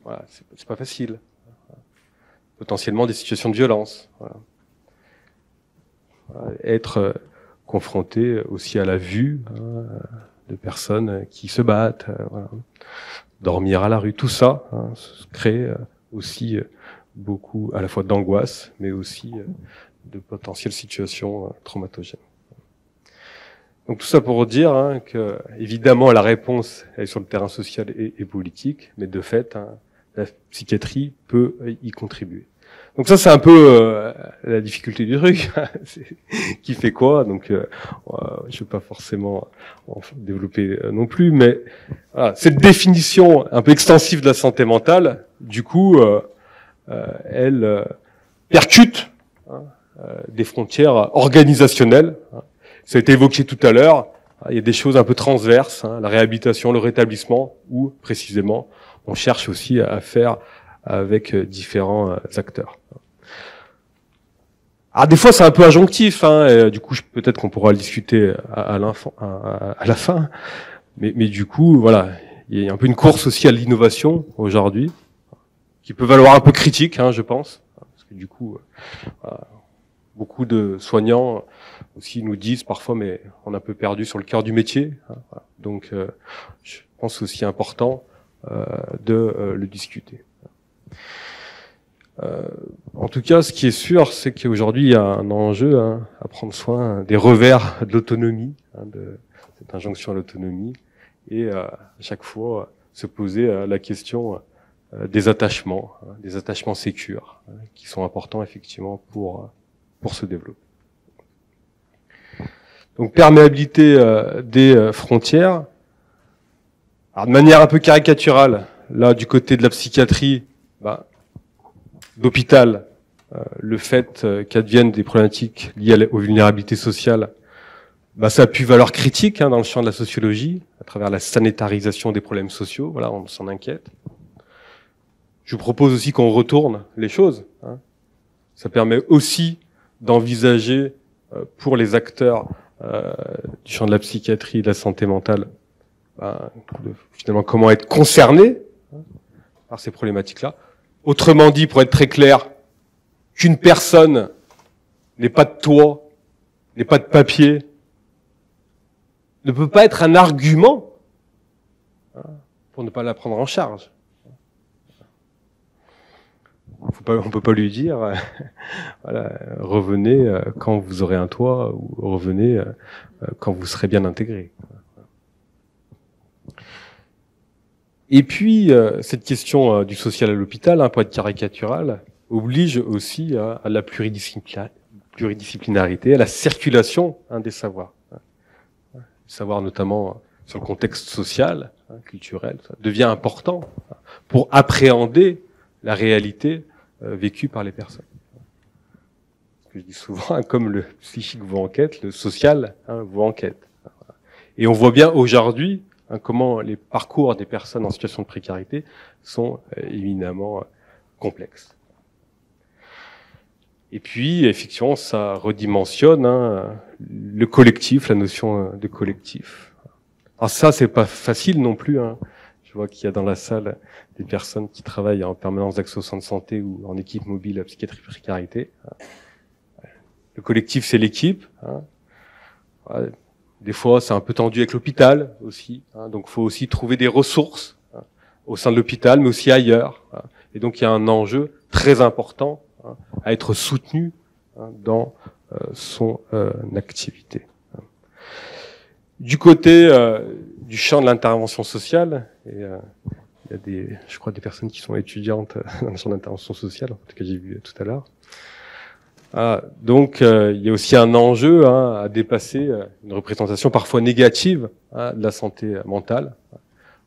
Voilà, c'est pas facile. Potentiellement des situations de violence. Être confronté aussi à la vue de personnes qui se battent. Dormir à la rue, tout ça crée aussi beaucoup à la fois d'angoisse, mais aussi de potentielles situations traumatogènes. Donc tout ça pour dire que évidemment la réponse est sur le terrain social et politique, mais de fait la psychiatrie peut y contribuer. Donc ça, c'est un peu la difficulté du truc. Qui fait quoi? Donc, je vais pas forcément en développer non plus, mais voilà, cette définition un peu extensive de la santé mentale, du coup, elle percute des frontières organisationnelles. Ça a été évoqué tout à l'heure. Il y a des choses un peu transverses, la réhabilitation, le rétablissement, où précisément on cherche aussi à faire avec différents acteurs. Alors des fois c'est un peu injonctif, et du coup peut-être qu'on pourra le discuter à la fin, mais du coup voilà, il y a un peu une course aussi à l'innovation aujourd'hui, qui peut valoir un peu critique, je pense, parce que du coup beaucoup de soignants aussi nous disent parfois mais on a un peu perdu sur le cœur du métier, donc je pense aussi important de le discuter. En tout cas, ce qui est sûr, c'est qu'aujourd'hui, il y a un enjeu à prendre soin des revers de l'autonomie, de cette injonction à l'autonomie, et à chaque fois se poser la question des attachements sécures, qui sont importants effectivement pour se développer. Donc, perméabilité des frontières. Alors, de manière un peu caricaturale, là, du côté de la psychiatrie, d'hôpital, le fait qu'adviennent des problématiques liées aux vulnérabilités sociales, ça a pu valoir critique dans le champ de la sociologie, à travers la sanitarisation des problèmes sociaux. Voilà, on s'en inquiète. Je vous propose aussi qu'on retourne les choses. Ça permet aussi d'envisager pour les acteurs du champ de la psychiatrie et de la santé mentale, finalement comment être concernés par ces problématiques-là. Autrement dit, pour être très clair, qu'une personne n'est pas de toit, n'est pas de papier, ne peut pas être un argument pour ne pas la prendre en charge. On peut pas lui dire, voilà, revenez quand vous aurez un toit, ou revenez quand vous serez bien intégré. Et puis, cette question du social à l'hôpital, pour être caricatural, oblige aussi à la pluridisciplinarité, à la circulation des savoirs. Les savoirs notamment sur le contexte social, culturel, ça devient important pour appréhender la réalité vécue par les personnes. Ce que je dis souvent, comme le psychique vous enquête, le social vous enquête. Et on voit bien aujourd'hui comment les parcours des personnes en situation de précarité sont éminemment complexes. Et puis, effectivement, ça redimensionne le collectif, la notion de collectif. Alors ça, c'est pas facile non plus. Je vois qu'il y a dans la salle des personnes qui travaillent en permanence d'accès au centre de santé ou en équipe mobile à psychiatrie précarité. Le collectif, c'est l'équipe. Des fois, c'est un peu tendu avec l'hôpital aussi. Donc, il faut aussi trouver des ressources au sein de l'hôpital, mais aussi ailleurs. Et donc, il y a un enjeu très important à être soutenu dans son activité. Du côté du champ de l'intervention sociale, et il y a je crois des personnes qui sont étudiantes dans le champ d'intervention sociale, en tout cas j'ai vu tout à l'heure. Donc il y a aussi un enjeu à dépasser une représentation parfois négative de la santé mentale.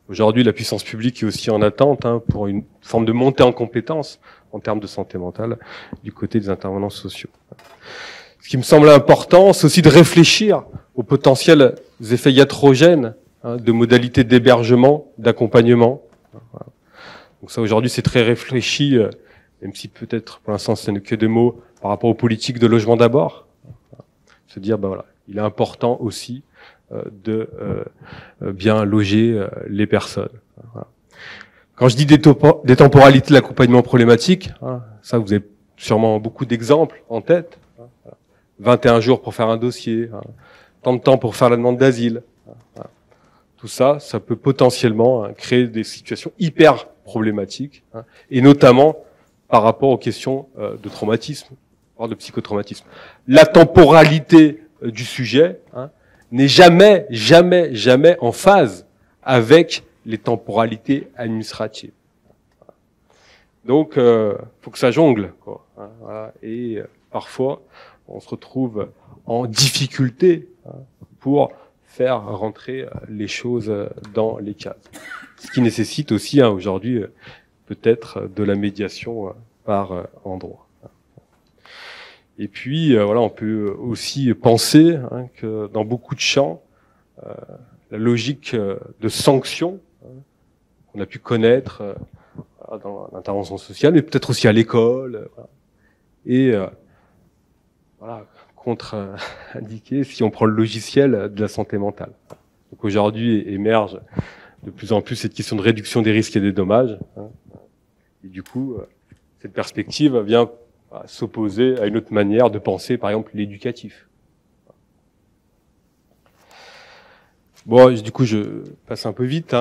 Aujourd'hui, la puissance publique est aussi en attente pour une forme de montée en compétences en termes de santé mentale du côté des intervenants sociaux. Ce qui me semble important, c'est aussi de réfléchir aux potentiels effets iatrogènes de modalités d'hébergement, d'accompagnement. Donc ça, aujourd'hui, c'est très réfléchi, même si peut-être pour l'instant, ce n'est que des mots par rapport aux politiques de logement d'abord. Se dire, voilà, il est important aussi de bien loger les personnes. Quand je dis des temporalités de l'accompagnement problématique, ça vous avez sûrement beaucoup d'exemples en tête. 21 jours pour faire un dossier, tant de temps pour faire la demande d'asile. Tout ça, ça peut potentiellement créer des situations hyper problématiques, et notamment par rapport aux questions de traumatisme, voire de psychotraumatisme. La temporalité du sujet n'est jamais en phase avec les temporalités administratives. Donc, faut que ça jongle, quoi. Hein, voilà. Et parfois, on se retrouve en difficulté pour faire rentrer les choses dans les cases. Ce qui nécessite aussi aujourd'hui peut-être de la médiation par endroit. Et puis voilà, on peut aussi penser que dans beaucoup de champs, la logique de sanction qu'on a pu connaître dans l'intervention sociale, mais peut-être aussi à l'école, et voilà, contre-indiqué si on prend le logiciel de la santé mentale. Donc aujourd'hui émerge de plus en plus cette question de réduction des risques et des dommages. Et du coup, cette perspective vient s'opposer à une autre manière de penser, par exemple, l'éducatif. Bon, du coup, je passe un peu vite.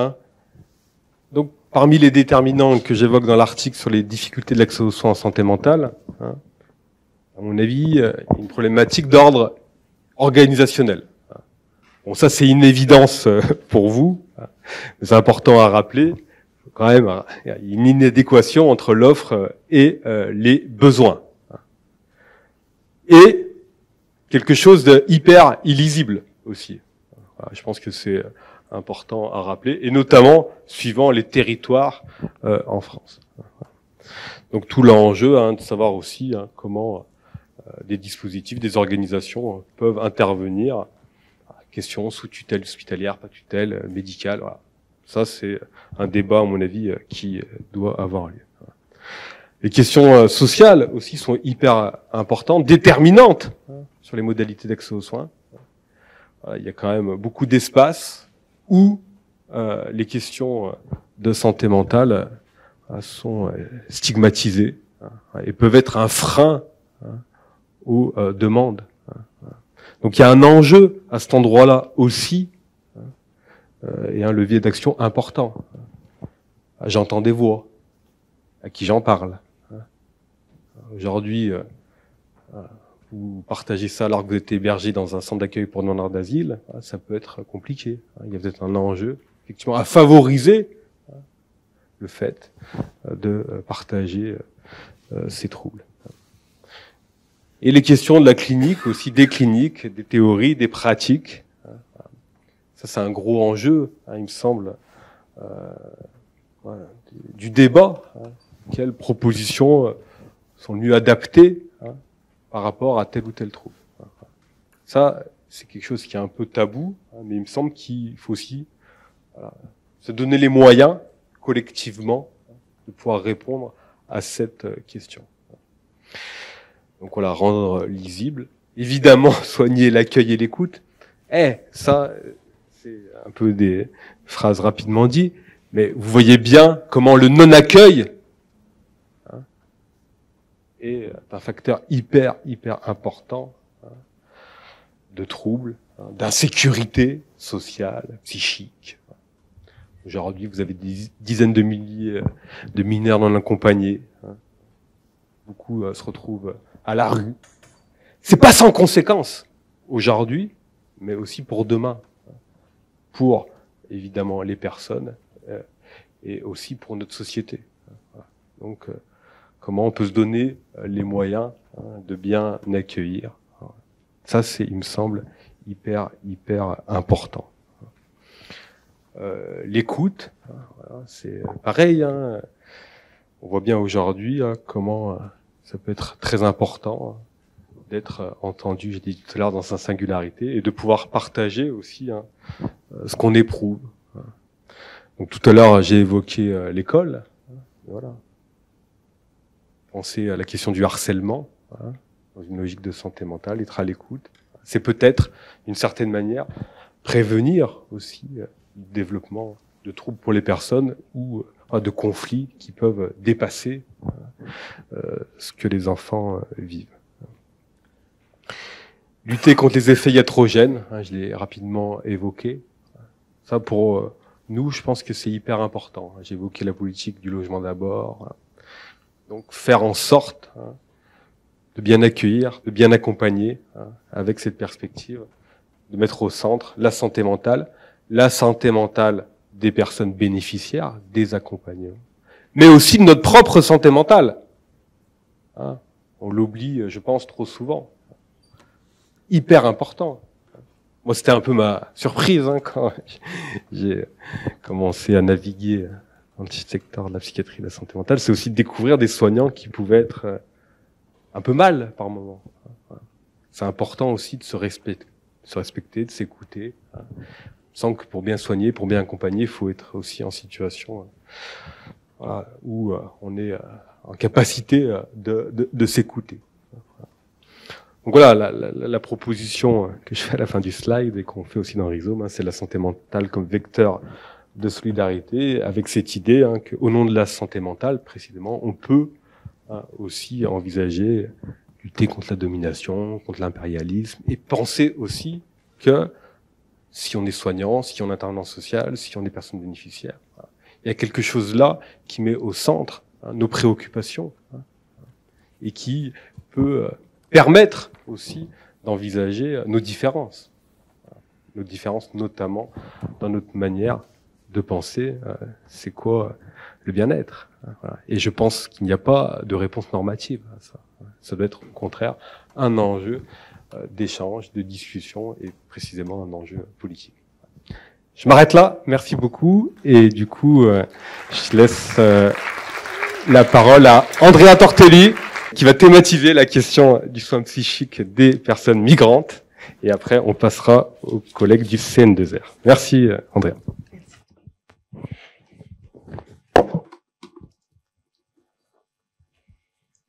Donc, parmi les déterminants que j'évoque dans l'article sur les difficultés de l'accès aux soins en santé mentale, à mon avis, il y a une problématique d'ordre organisationnel. Bon, ça, c'est une évidence pour vous, mais c'est important à rappeler. Quand même, il y a une inadéquation entre l'offre et les besoins. Et quelque chose de hyper illisible aussi. Voilà, je pense que c'est important à rappeler, et notamment suivant les territoires en France. Donc tout l'enjeu de savoir aussi comment des dispositifs, des organisations peuvent intervenir. Question sous tutelle hospitalière, pas tutelle médicale. Voilà. Ça, c'est un débat, à mon avis, qui doit avoir lieu. Les questions sociales aussi sont hyper importantes, déterminantes sur les modalités d'accès aux soins. Voilà, il y a quand même beaucoup d'espace où les questions de santé mentale sont stigmatisées et peuvent être un frein aux demandes. Donc il y a un enjeu à cet endroit-là aussi, et un levier d'action important. J'entends des voix, à qui j'en parle. Aujourd'hui, vous partagez ça alors que vous êtes hébergé dans un centre d'accueil pour demandeurs d'asile, ça peut être compliqué. Il y a peut-être un enjeu, effectivement, à favoriser le fait de partager ces troubles. Et les questions de la clinique, aussi des cliniques, des théories, des pratiques. Ça, c'est un gros enjeu, il me semble, du débat. Quelles propositions sont mieux adaptées par rapport à tel ou tel trouble. Ça, c'est quelque chose qui est un peu tabou, mais il me semble qu'il faut aussi se donner les moyens, collectivement, de pouvoir répondre à cette question. Donc voilà, rendre lisible. Évidemment, soigner l'accueil et l'écoute. Ça, c'est un peu des phrases rapidement dites, mais vous voyez bien comment le non-accueil est un facteur hyper important de troubles, d'insécurité sociale, psychique. Aujourd'hui, vous avez des dizaines de milliers de mineurs non accompagnés. Beaucoup se retrouvent à la rue. C'est pas sans conséquence aujourd'hui, mais aussi pour demain, pour évidemment les personnes et aussi pour notre société. Donc, comment on peut se donner les moyens de bien accueillir. Ça, c'est, il me semble, hyper important. L'écoute, c'est pareil. On voit bien aujourd'hui comment ça peut être très important d'être entendu, j'ai dit tout à l'heure, dans sa singularité, et de pouvoir partager aussi ce qu'on éprouve. Donc tout à l'heure, j'ai évoqué l'école. Voilà. Penser à la question du harcèlement, dans une logique de santé mentale, être à l'écoute. C'est peut-être, d'une certaine manière, prévenir aussi le développement de troubles pour les personnes ou de conflits qui peuvent dépasser ce que les enfants vivent. Lutter contre les effets iatrogènes, je l'ai rapidement évoqué. Ça, pour nous, je pense que c'est hyper important. J'ai évoqué la politique du logement d'abord. Donc, faire en sorte de bien accueillir, de bien accompagner, avec cette perspective, de mettre au centre la santé mentale des personnes bénéficiaires, des accompagnants, mais aussi de notre propre santé mentale. Hein, on l'oublie, je pense, trop souvent. Hyper important. Moi, c'était un peu ma surprise quand j'ai commencé à naviguer dans le secteur de la psychiatrie et de la santé mentale. C'est aussi de découvrir des soignants qui pouvaient être un peu mal par moment. C'est important aussi de se respecter, de s'écouter. Sans que pour bien soigner, pour bien accompagner, il faut être aussi en situation où on est en capacité de s'écouter. Donc voilà, la proposition que je fais à la fin du slide et qu'on fait aussi dans Rhizome, c'est la santé mentale comme vecteur de solidarité, avec cette idée qu'au nom de la santé mentale, précisément, on peut aussi envisager lutter contre la domination, contre l'impérialisme, et penser aussi que si on est soignant, si on est intervenant social, si on est personne bénéficiaire, il y a quelque chose là qui met au centre nos préoccupations et qui peut permettre aussi d'envisager nos différences notamment dans notre manière de penser, c'est quoi le bien-être. Voilà. Et je pense qu'il n'y a pas de réponse normative à ça. Ça doit être au contraire un enjeu d'échange, de discussion et précisément un enjeu politique. Je m'arrête là, merci beaucoup et du coup je laisse la parole à Andrea Tortelli qui va thématiser la question du soin psychique des personnes migrantes et après on passera aux collègues du CN2R. Merci Andrea.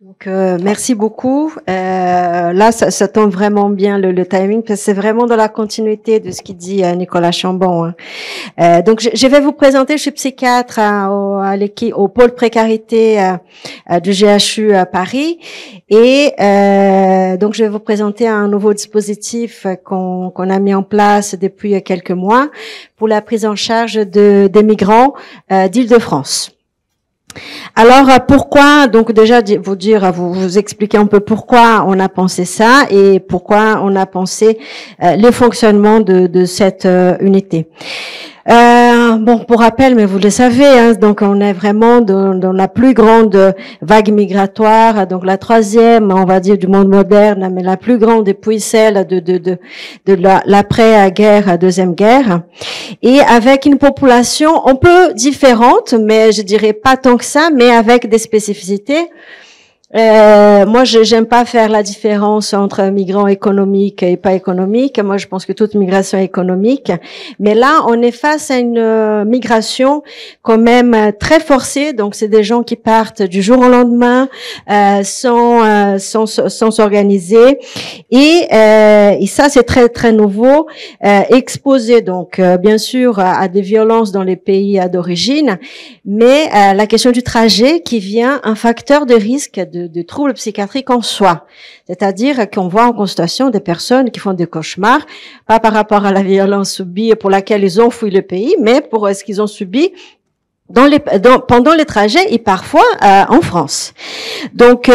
Donc, merci beaucoup. Là, ça tombe vraiment bien le timing parce que c'est vraiment dans la continuité de ce qu'il dit Nicolas Chambon. Donc, je vais vous présenter. Je suis psychiatre au pôle précarité du GHU à Paris et donc je vais vous présenter un nouveau dispositif qu'on a mis en place depuis quelques mois pour la prise en charge des migrants d'Île-de-France. Alors pourquoi, donc déjà vous expliquer un peu pourquoi on a pensé ça et pourquoi on a pensé le fonctionnement de cette unité. Bon, pour rappel, mais vous le savez, donc on est vraiment dans la plus grande vague migratoire, donc la troisième, on va dire, du monde moderne, mais la plus grande depuis celle de l'après-guerre, deuxième guerre, et avec une population un peu différente, mais je dirais pas tant que ça, mais avec des spécificités. Moi, j'aime pas faire la différence entre migrants économiques et pas économiques. Moi, je pense que toute migration est économique. Mais là, on est face à une migration quand même très forcée. Donc, c'est des gens qui partent du jour au lendemain, sans s'organiser. Et ça, c'est très, très nouveau. Exposés, donc, bien sûr, à des violences dans les pays d'origine. Mais la question du trajet qui vient un facteur de risque de troubles psychiatriques en soi. C'est-à-dire qu'on voit en constatation des personnes qui font des cauchemars, pas par rapport à la violence subie pour laquelle ils ont fui le pays, mais pour ce qu'ils ont subi pendant les trajets et parfois en France. Donc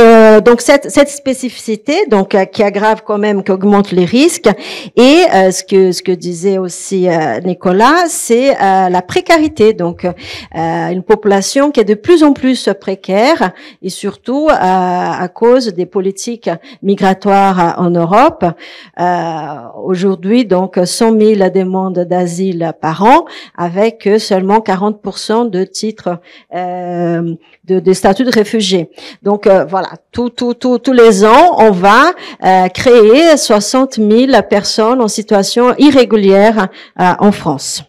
cette spécificité qui aggrave quand même, qui augmente les risques et ce que disait aussi Nicolas, c'est la précarité. Donc une population qui est de plus en plus précaire et surtout à cause des politiques migratoires en Europe. Aujourd'hui, donc 100 000 demandes d'asile par an avec seulement 40% de titres de statut de réfugié. Donc voilà, tous les ans, on va créer 60 000 personnes en situation irrégulière en France.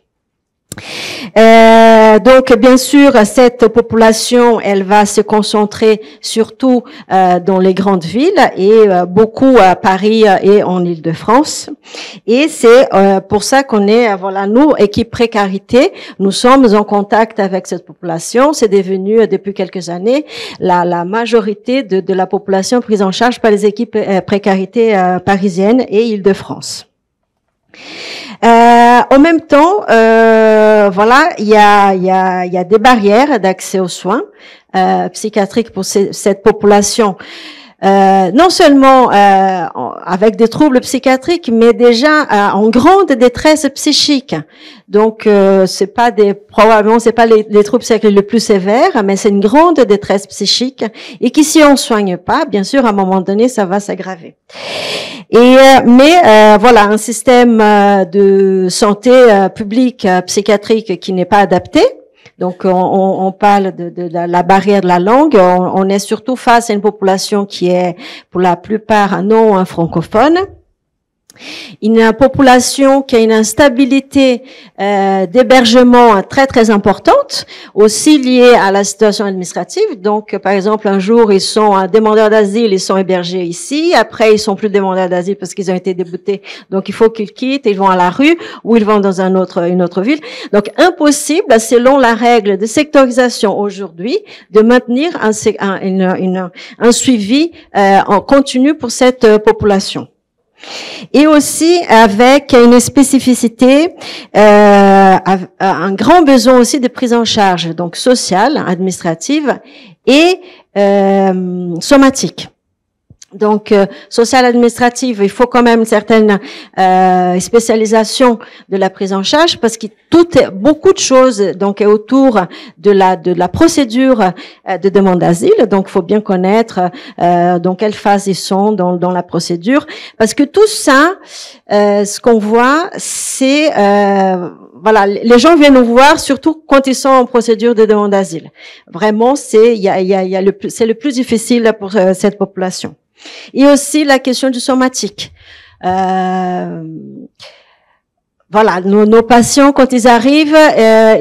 Donc bien sûr cette population elle va se concentrer surtout dans les grandes villes et beaucoup à Paris et en Île-de-France et c'est pour ça qu'on est nous équipe précarité nous sommes en contact avec cette population, c'est devenu depuis quelques années la majorité de la population prise en charge par les équipes précarité parisiennes et Île-de-France. En même temps, il y a des barrières d'accès aux soins psychiatriques pour cette population non seulement avec des troubles psychiatriques, mais déjà en grande détresse psychique. Donc c'est pas probablement c'est pas les troubles psychiatriques les plus sévères, mais c'est une grande détresse psychique et qui, si on soigne pas, bien sûr, à un moment donné, ça va s'aggraver. Mais voilà, un système de santé publique psychiatrique qui n'est pas adapté. Donc, on parle de la barrière de la langue. On est surtout face à une population qui est, pour la plupart, non francophone. Une population qui a une instabilité d'hébergement très très importante, aussi liée à la situation administrative. Donc, par exemple, un jour ils sont demandeurs d'asile, ils sont hébergés ici. Après, ils sont plus demandeurs d'asile parce qu'ils ont été déboutés. Donc, il faut qu'ils quittent. Ils vont à la rue ou ils vont dans une autre ville. Donc, impossible, selon la règle de sectorisation aujourd'hui, de maintenir un suivi en continu pour cette population. Et aussi avec une spécificité, un grand besoin aussi de prise en charge, donc sociale, administrative et somatique. Donc, sociale administrative, il faut quand même une certaine spécialisation de la prise en charge parce que beaucoup de choses donc est autour de la procédure de demande d'asile. Donc, il faut bien connaître dans quelle phase ils sont dans la procédure, parce que tout ça, ce qu'on voit, c'est voilà, les gens viennent nous voir surtout quand ils sont en procédure de demande d'asile. Vraiment, c'est le plus difficile pour cette population. Et aussi la question du somatique. Voilà, nos patients, quand ils arrivent,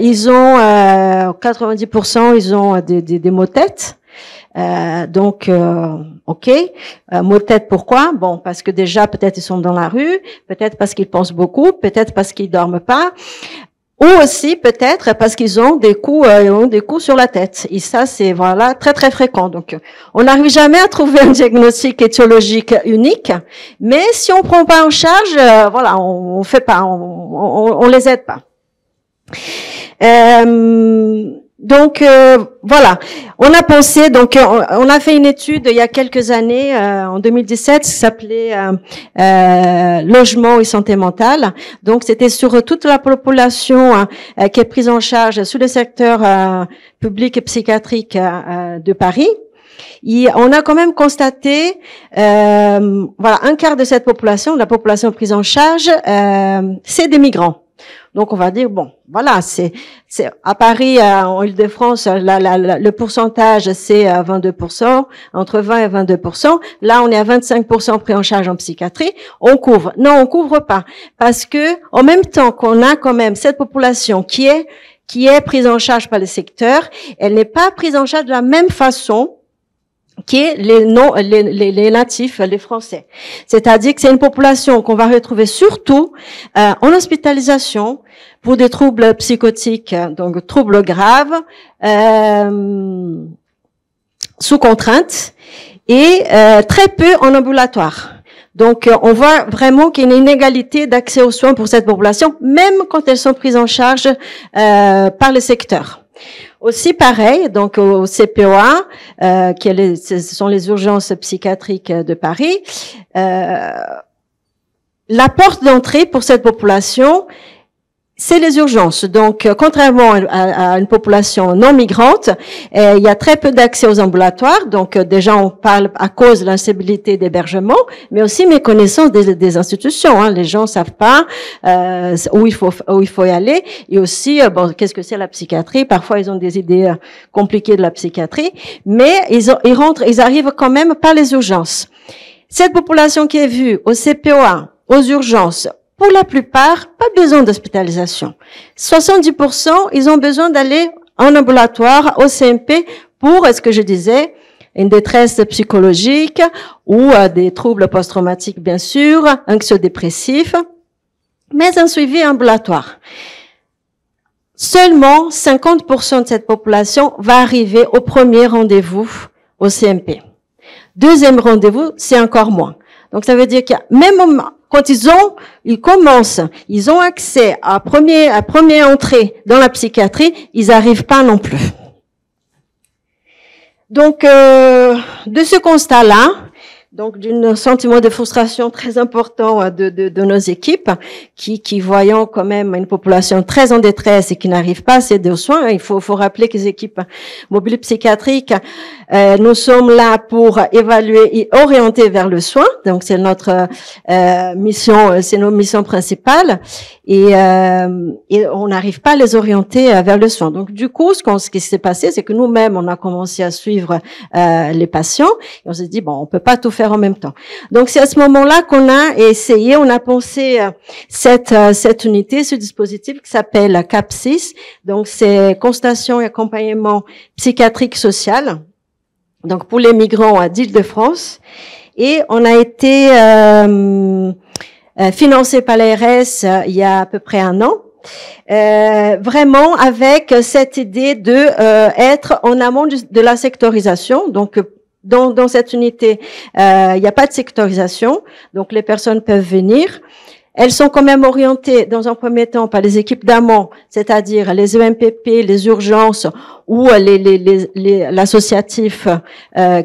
ils ont 90%, ils ont des maux de tête. Donc, ok, maux de tête, pourquoi? Bon, parce que déjà, peut-être ils sont dans la rue, peut-être parce qu'ils pensent beaucoup, peut-être parce qu'ils dorment pas. Ou aussi peut-être parce qu'ils ont des coups sur la tête. Et ça, c'est voilà très très fréquent. Donc, on n'arrive jamais à trouver un diagnostic étiologique unique. Mais si on prend pas en charge, voilà, on fait pas, on les aide pas. Donc voilà, on a pensé, donc on a fait une étude il y a quelques années, en 2017, qui s'appelait Logement et santé mentale. Donc c'était sur toute la population qui est prise en charge sous le secteur public et psychiatrique de Paris. Et on a quand même constaté, voilà, un quart de cette population, la population prise en charge, c'est des migrants. Donc on va dire bon, voilà, c'est à Paris, en Île-de-France, le pourcentage c'est 22%, entre 20 et 22%. Là, on est à 25% pris en charge en psychiatrie. On couvre. Non, on couvre pas, parce que en même temps qu'on a quand même cette population qui est prise en charge par le secteur, elle n'est pas prise en charge de la même façon qui est les natifs, les Français. C'est-à-dire que c'est une population qu'on va retrouver surtout en hospitalisation pour des troubles psychotiques, donc troubles graves, sous contrainte, et très peu en ambulatoire. Donc, on voit vraiment qu'il y a une inégalité d'accès aux soins pour cette population, même quand elles sont prises en charge par le secteur. Aussi pareil, donc au CPOA, ce sont les urgences psychiatriques de Paris, la porte d'entrée pour cette population, c'est les urgences. Donc, contrairement à une population non migrante, il y a très peu d'accès aux ambulatoires. Donc, déjà, on parle à cause de l'instabilité d'hébergement, mais aussi méconnaissance des institutions. Hein. Les gens savent pas où il faut y aller. Et aussi, bon, qu'est-ce que c'est la psychiatrie? Parfois, ils ont des idées compliquées de la psychiatrie, mais ils arrivent quand même par les urgences. Cette population qui est vue au CPOA, aux urgences, pour la plupart, pas besoin d'hospitalisation. 70%, ils ont besoin d'aller en ambulatoire, au CMP, pour, ce que je disais, une détresse psychologique ou des troubles post-traumatiques, bien sûr, anxio-dépressifs, mais un suivi ambulatoire. Seulement 50% de cette population va arriver au premier rendez-vous au CMP. Deuxième rendez-vous, c'est encore moins. Donc, ça veut dire qu'il y a même quand ils ont accès à première entrée dans la psychiatrie, ils arrivent pas non plus. Donc, de ce constat-là, donc d'un sentiment de frustration très important de nos équipes qui voyant quand même une population très en détresse et qui n'arrive pas à accéder aux soins. Il faut rappeler que les équipes mobiles psychiatriques, nous sommes là pour évaluer et orienter vers le soin. Donc c'est notre mission, c'est nos missions principales et on n'arrive pas à les orienter vers le soin. Donc du coup, ce qui s'est passé, c'est que nous-mêmes on a commencé à suivre les patients et on s'est dit bon, on peut pas tout faire en même temps. Donc c'est à ce moment-là qu'on a essayé, on a pensé cette unité, ce dispositif qui s'appelle CAP6. Donc c'est constatation et accompagnement psychiatrique social. Donc pour les migrants d'Île-de-France. Et on a été financé par l'ARS il y a à peu près 1 an. Vraiment avec cette idée de être en amont de la sectorisation. Donc dans cette unité, il n'y a pas de sectorisation, donc les personnes peuvent venir. Elles sont quand même orientées dans un premier temps par les équipes d'amont, c'est-à-dire les EMPP, les urgences ou l'associatif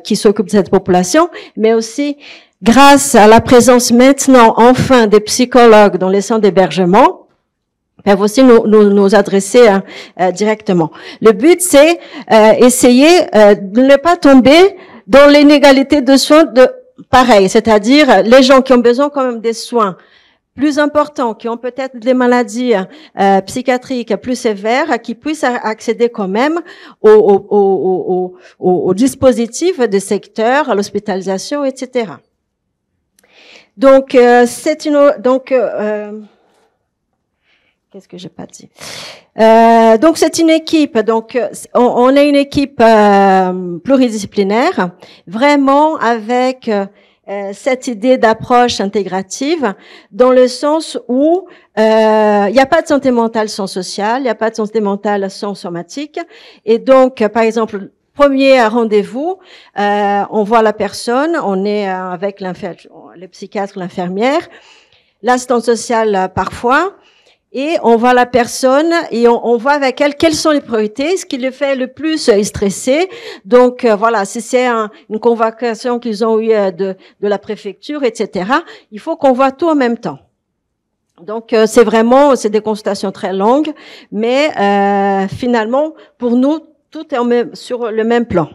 qui s'occupe de cette population, mais aussi grâce à la présence maintenant enfin des psychologues dans les centres d'hébergement, peuvent aussi nous adresser directement. Le but, c'est essayer de ne pas tomber dans l'inégalité de soins pareil, c'est-à-dire les gens qui ont besoin quand même des soins plus importants, qui ont peut-être des maladies psychiatriques plus sévères, qui puissent accéder quand même au dispositif de secteur, à l'hospitalisation, etc. Donc qu'est-ce que j'ai pas dit? Donc c'est une équipe. Donc on est une équipe pluridisciplinaire, vraiment avec cette idée d'approche intégrative, dans le sens où il n'y a pas de santé mentale sans sociale, il n'y a pas de santé mentale sans somatique. Et donc, par exemple, premier rendez-vous, on voit la personne, on est avec les psychiatres, l'infirmière, l'assistante sociale parfois. Et on voit la personne et on voit avec elle quelles sont les priorités, ce qui le fait le plus stresser. Donc voilà, si c'est une convocation qu'ils ont eue de la préfecture, etc., il faut qu'on voit tout en même temps. Donc c'est des consultations très longues, mais finalement pour nous tout est sur le même plan.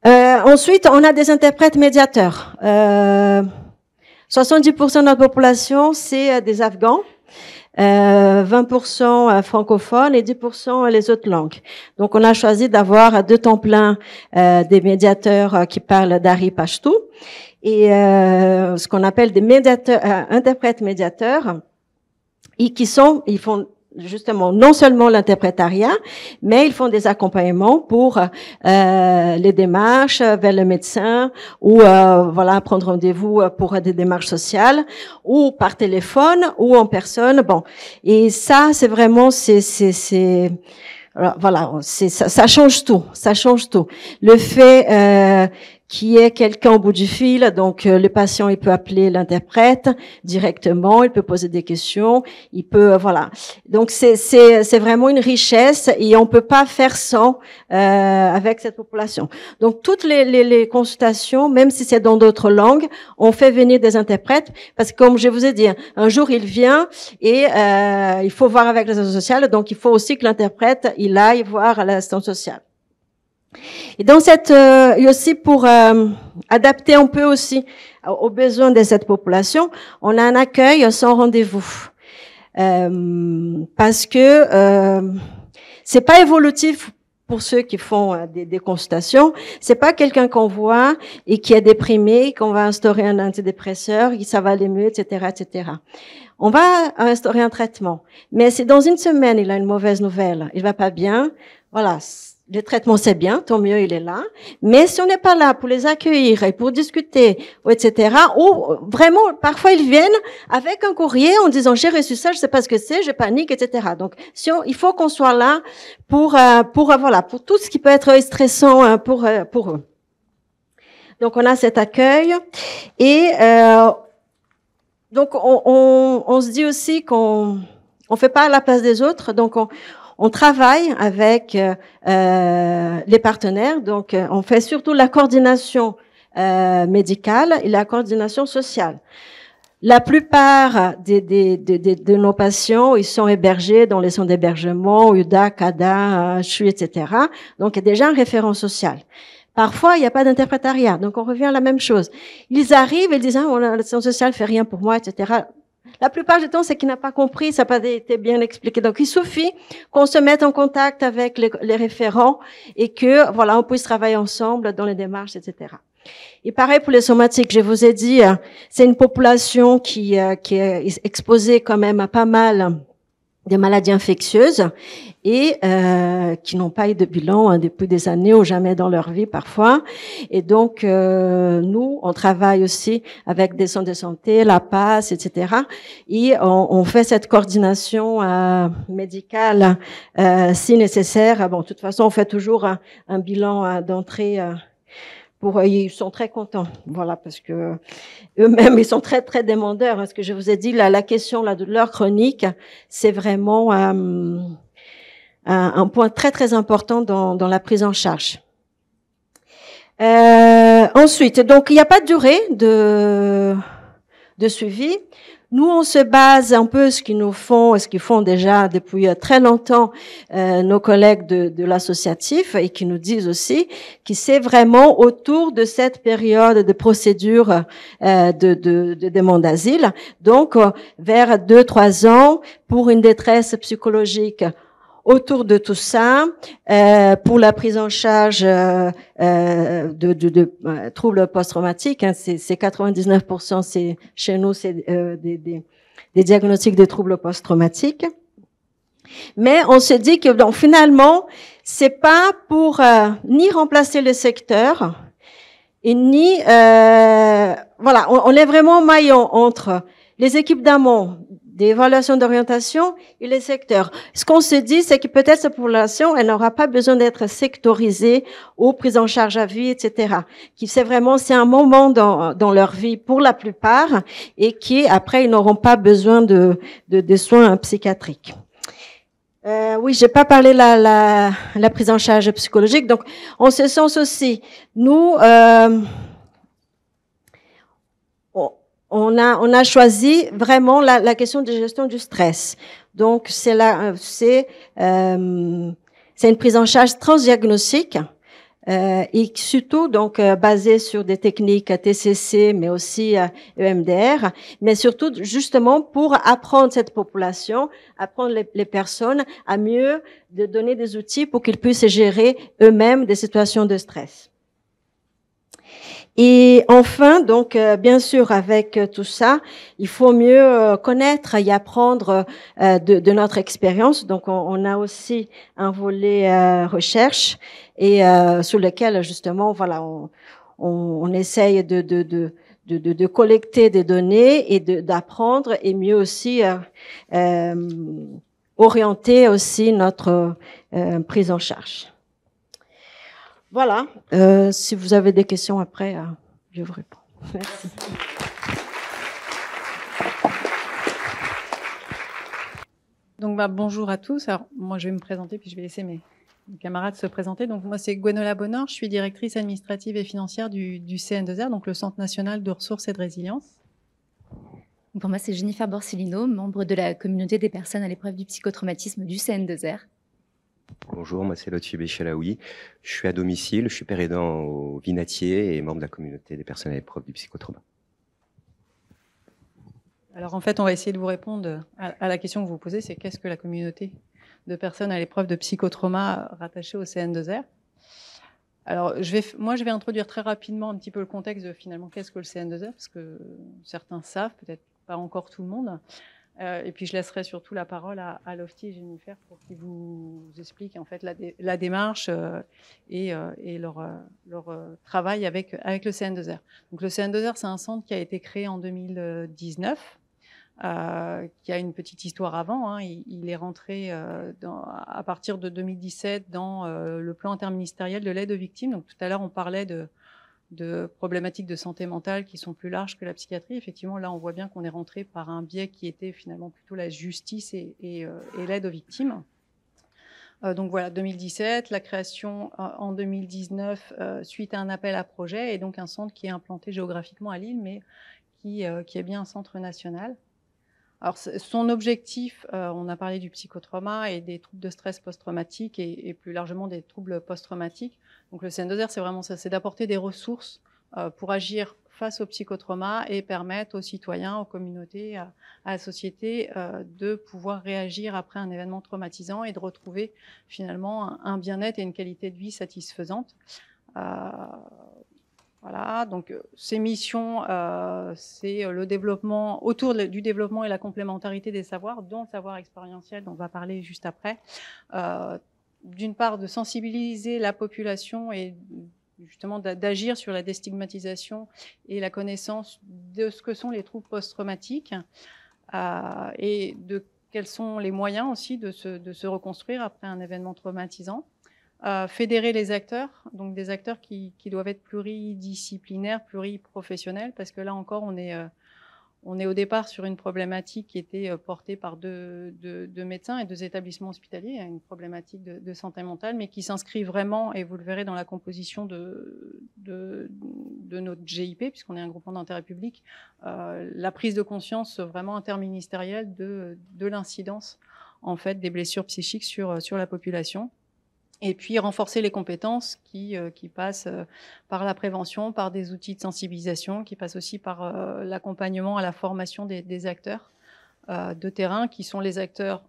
Ensuite, on a des interprètes médiateurs. 70% de notre population, c'est des Afghans. 20% francophones et 10% les autres langues. Donc, on a choisi d'avoir à 2 temps plein des médiateurs qui parlent dari pashto et ce qu'on appelle des interprètes médiateurs et ils font justement non seulement l'interprétariat, mais ils font des accompagnements pour les démarches vers le médecin ou prendre rendez-vous pour des démarches sociales ou par téléphone ou en personne. Bon, et ça c'est vraiment ça change tout, Le fait qu'il y ait quelqu'un au bout du fil, donc le patient il peut appeler l'interprète directement, il peut poser des questions, il peut Donc c'est vraiment une richesse et on peut pas faire sans avec cette population. Donc toutes les consultations, même si c'est dans d'autres langues, on fait venir des interprètes parce que comme je vous ai dit, un jour il vient et il faut voir avec l'assistance sociale, donc il faut aussi que l'interprète il aille voir l'assistance sociale. Et dans et aussi pour adapter un peu aussi aux besoins de cette population, on a un accueil sans rendez-vous parce que c'est pas évolutif pour ceux qui font des consultations. C'est pas quelqu'un qu'on voit et qui est déprimé, qu'on va instaurer un antidépresseur, et ça va aller mieux, etc., etc. On va instaurer un traitement, mais si dans 1 semaine il a une mauvaise nouvelle, il va pas bien, voilà. Le traitement, c'est bien, tant mieux, il est là. Mais si on n'est pas là pour les accueillir et pour discuter, etc., ou vraiment, parfois, ils viennent avec un courrier en disant, j'ai reçu ça, je sais pas ce que c'est, je panique, etc. Donc, il faut qu'on soit là pour tout ce qui peut être stressant pour eux. Donc, on a cet accueil. Et, donc, on se dit aussi qu'on fait pas à la place des autres. Donc, on travaille avec les partenaires, donc on fait surtout la coordination médicale et la coordination sociale. La plupart de nos patients, ils sont hébergés dans les centres d'hébergement, UDA, CADA, CHU, etc. Donc, il y a déjà un référent social. Parfois, il n'y a pas d'interprétariat. Donc, on revient à la même chose. Ils arrivent et ils disent, le centre social fait rien pour moi, etc. La plupart du temps, c'est qu'il n'a pas compris, ça n'a pas été bien expliqué. Donc, il suffit qu'on se mette en contact avec les référents et que, voilà, on puisse travailler ensemble dans les démarches, etc. Et pareil pour les somatiques, je vous ai dit, c'est une population qui est exposée quand même à pas mal de maladies infectieuses et qui n'ont pas eu de bilan depuis des années ou jamais dans leur vie parfois. Et donc, nous, on travaille aussi avec des centres de santé, la PAS, etc. Et on fait cette coordination médicale si nécessaire. Bon, de toute façon, on fait toujours un bilan d'entrée ils sont très contents, voilà, parce que eux-mêmes ils sont très très demandeurs. Parce que je vous ai dit, la question là de leur chronique, c'est vraiment un point très très important dans la prise en charge. Ensuite, donc il n'y a pas de durée de suivi. Nous, on se base un peu ce qu'ils font déjà depuis très longtemps nos collègues de l'associatif et qui nous disent aussi que c'est vraiment autour de cette période de procédure de demande d'asile, donc vers 2-3 ans pour une détresse psychologique. Autour de tout ça, pour la prise en charge de troubles post-traumatiques, c'est 99%, c'est chez nous, c'est des diagnostics de troubles post-traumatiques. Mais on se dit que donc, finalement, c'est pas pour ni remplacer le secteur et ni voilà, on est vraiment maillon entre les équipes d'amont, d'évaluation d'orientation et les secteurs. Ce qu'on se dit, c'est que peut-être cette population, elle n'aura pas besoin d'être sectorisée ou prise en charge à vie, etc. C'est un moment dans leur vie pour la plupart et qui, après, ils n'auront pas besoin de soins psychiatriques. Oui, j'ai pas parlé la prise en charge psychologique. Donc, en ce sens aussi, nous, on a choisi vraiment la question de gestion du stress. Donc c'est une prise en charge transdiagnostique et surtout donc basée sur des techniques TCC mais aussi EMDR, mais surtout justement pour apprendre cette population, apprendre les personnes à mieux de donner des outils pour qu'ils puissent gérer eux-mêmes des situations de stress. Et enfin, donc, bien sûr, avec tout ça, il faut mieux connaître et apprendre de notre expérience. Donc, on a aussi un volet recherche et sur lequel, justement, voilà, on essaye de collecter des données et d'apprendre et mieux aussi orienter aussi notre prise en charge. Voilà. Si vous avez des questions après, je vous réponds. Merci. Donc, bonjour à tous. Alors, moi, je vais me présenter, puis je vais laisser mes camarades se présenter. Donc, moi, c'est Gwenola Bonheur. Je suis directrice administrative et financière du CN2R, donc le Centre national de ressources et de résilience. Pour moi, c'est Jennifer Borsellino, membre de la communauté des personnes à l'épreuve du psychotraumatisme du CN2R. Bonjour, moi c'est Lotfi Béchelaoui. Je suis à domicile, je suis père aidant au Vinatier et membre de la communauté des personnes à l'épreuve du psychotrauma. Alors en fait, on va essayer de vous répondre à la question que vous posez, c'est qu'est-ce que la communauté de personnes à l'épreuve de psychotrauma rattachée au CN2R? Alors moi je vais introduire très rapidement un petit peu le contexte de finalement qu'est-ce que le CN2R, parce que certains savent, peut-être pas encore tout le monde. Et puis je laisserai surtout la parole à Lofty et Jennifer pour qu'ils vous expliquent en fait la démarche et leur travail avec le CN2R. Donc le CN2R, c'est un centre qui a été créé en 2019, qui a une petite histoire avant. Hein. Il est rentré à partir de 2017 dans le plan interministériel de l'aide aux victimes. Donc tout à l'heure on parlait de problématiques de santé mentale qui sont plus larges que la psychiatrie. Effectivement, là, on voit bien qu'on est rentré par un biais qui était finalement plutôt la justice et l'aide aux victimes. Donc voilà, 2017, la création en 2019 suite à un appel à projet, et donc un centre qui est implanté géographiquement à Lille, mais qui est bien un centre national. Alors son objectif, on a parlé du psychotrauma et des troubles de stress post-traumatique et plus largement des troubles post-traumatiques. Donc le CN2R, c'est vraiment ça, c'est d'apporter des ressources pour agir face au psychotrauma et permettre aux citoyens, aux communautés, à la société de pouvoir réagir après un événement traumatisant et de retrouver finalement un bien-être et une qualité de vie satisfaisante. Voilà, donc ces missions, c'est le développement, autour du développement et la complémentarité des savoirs, dont le savoir expérientiel dont on va parler juste après. D'une part, de sensibiliser la population et justement d'agir sur la déstigmatisation et la connaissance de ce que sont les troubles post-traumatiques et de quels sont les moyens aussi de se reconstruire après un événement traumatisant. Fédérer les acteurs, donc des acteurs qui doivent être pluridisciplinaires, pluriprofessionnels, parce que là encore, on est au départ sur une problématique qui était portée par deux médecins et 2 établissements hospitaliers, une problématique de santé mentale, mais qui s'inscrit vraiment, et vous le verrez dans la composition de notre GIP, puisqu'on est un groupement d'intérêt public, la prise de conscience vraiment interministérielle de l'incidence en fait des blessures psychiques sur la population. Et puis renforcer les compétences qui passent par la prévention, par des outils de sensibilisation, qui passent aussi par l'accompagnement à la formation des acteurs de terrain, qui sont les acteurs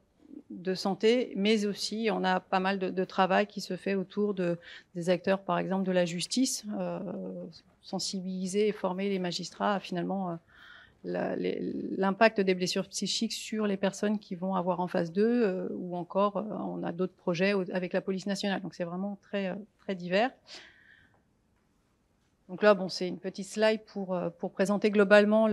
de santé, mais aussi on a pas mal de travail qui se fait autour des acteurs, par exemple, de la justice, sensibiliser et former les magistrats à finalement l'impact des blessures psychiques sur les personnes qui vont avoir en face d'eux, ou encore on a d'autres projets avec la police nationale. Donc c'est vraiment très, très divers. Donc là, bon, c'est une petite slide pour présenter globalement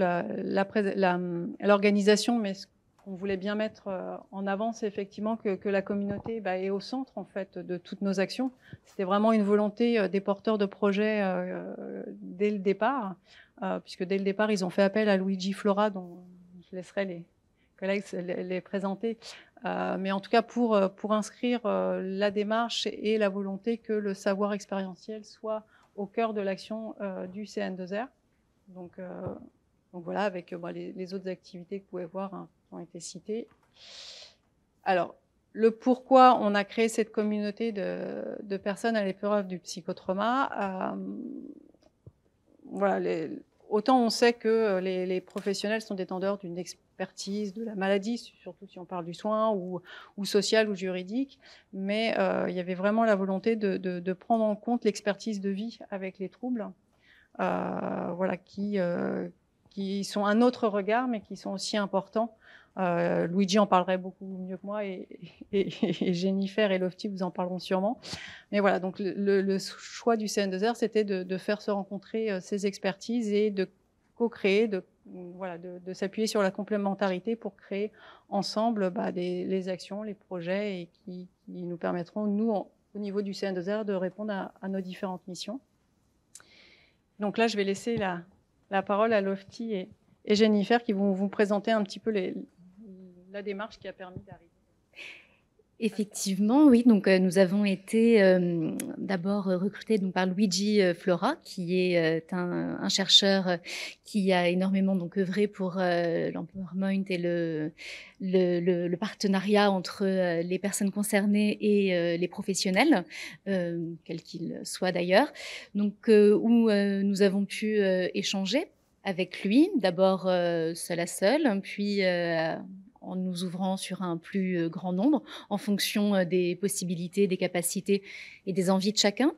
l'organisation, mais ce qu'on voulait bien mettre en avant, c'est effectivement que la communauté est au centre en fait de toutes nos actions. C'était vraiment une volonté des porteurs de projets dès le départ. Puisque dès le départ, ils ont fait appel à Luigi Flora, dont je laisserai les collègues les présenter. Mais en tout cas, pour inscrire la démarche et la volonté que le savoir expérientiel soit au cœur de l'action du CN2R. Donc voilà, avec les autres activités que vous pouvez voir qui ont été citées. Alors, le pourquoi on a créé cette communauté de personnes à l'épreuve du psychotrauma. Voilà, autant on sait que les professionnels sont détenteurs d'une expertise de la maladie, surtout si on parle du soin ou social ou juridique, mais il y avait vraiment la volonté de prendre en compte l'expertise de vie avec les troubles, voilà, qui sont un autre regard, mais qui sont aussi importants. Luigi en parlerait beaucoup mieux que moi et Jennifer et Lofty vous en parleront sûrement. Mais voilà, donc le choix du CN2R, c'était de faire se rencontrer ces expertises et de co-créer, de s'appuyer sur la complémentarité pour créer ensemble les actions, les projets et qui nous permettront, nous, au niveau du CN2R, de répondre à nos différentes missions. Donc là, je vais laisser la parole à Lofty et Jennifer qui vont vous présenter un petit peu la démarche qui a permis d'arriver. Effectivement, oui. Donc, nous avons été d'abord recrutés par Luigi Flora, qui est un chercheur qui a énormément œuvré pour l'empowerment et le partenariat entre les personnes concernées et les professionnels, quels qu'ils soient d'ailleurs. Donc, où nous avons pu échanger avec lui, d'abord seul à seul, puis en nous ouvrant sur un plus grand nombre, en fonction des possibilités, des capacités et des envies de chacun.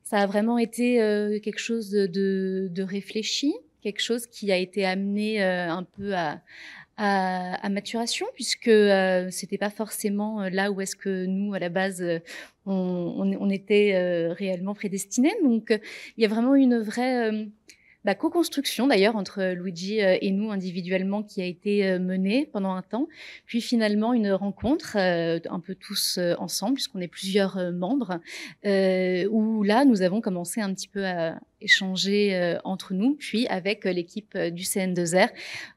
Ça a vraiment été quelque chose de réfléchi, quelque chose qui a été amené un peu à maturation, puisque c'était pas forcément là où est-ce que nous, à la base, on était réellement prédestinés. Donc, il y a vraiment une vraie co-construction d'ailleurs entre Luigi et nous individuellement qui a été menée pendant un temps, puis finalement une rencontre un peu tous ensemble puisqu'on est plusieurs membres où là nous avons commencé un petit peu à échanger entre nous, puis avec l'équipe du CN2R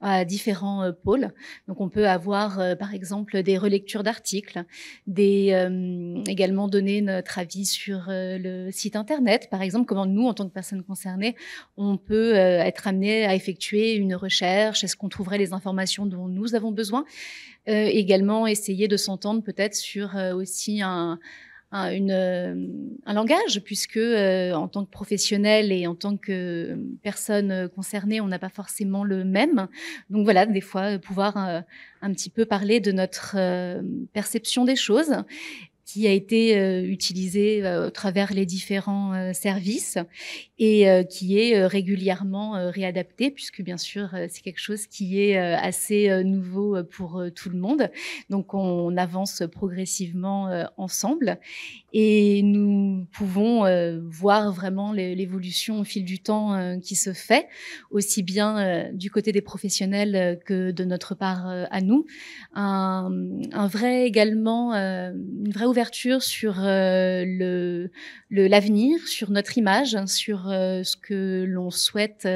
à différents pôles. Donc on peut avoir par exemple des relectures d'articles, également donner notre avis sur le site internet, par exemple, comment nous, en tant que personnes concernées, on peut être amené à effectuer une recherche, est-ce qu'on trouverait les informations dont nous avons besoin, également essayer de s'entendre peut-être sur aussi un langage, puisque en tant que professionnel et en tant que personne concernée, on n'a pas forcément le même. Donc voilà, des fois, pouvoir un petit peu parler de notre perception des choses, qui a été utilisée au travers les différents services et qui est régulièrement réadapté, puisque bien sûr, c'est quelque chose qui est assez nouveau pour tout le monde. Donc, on avance progressivement ensemble et nous pouvons voir vraiment l'évolution au fil du temps qui se fait, aussi bien du côté des professionnels que de notre part à nous. Une vraie ouverture sur l'avenir, sur notre image, sur ce que l'on souhaite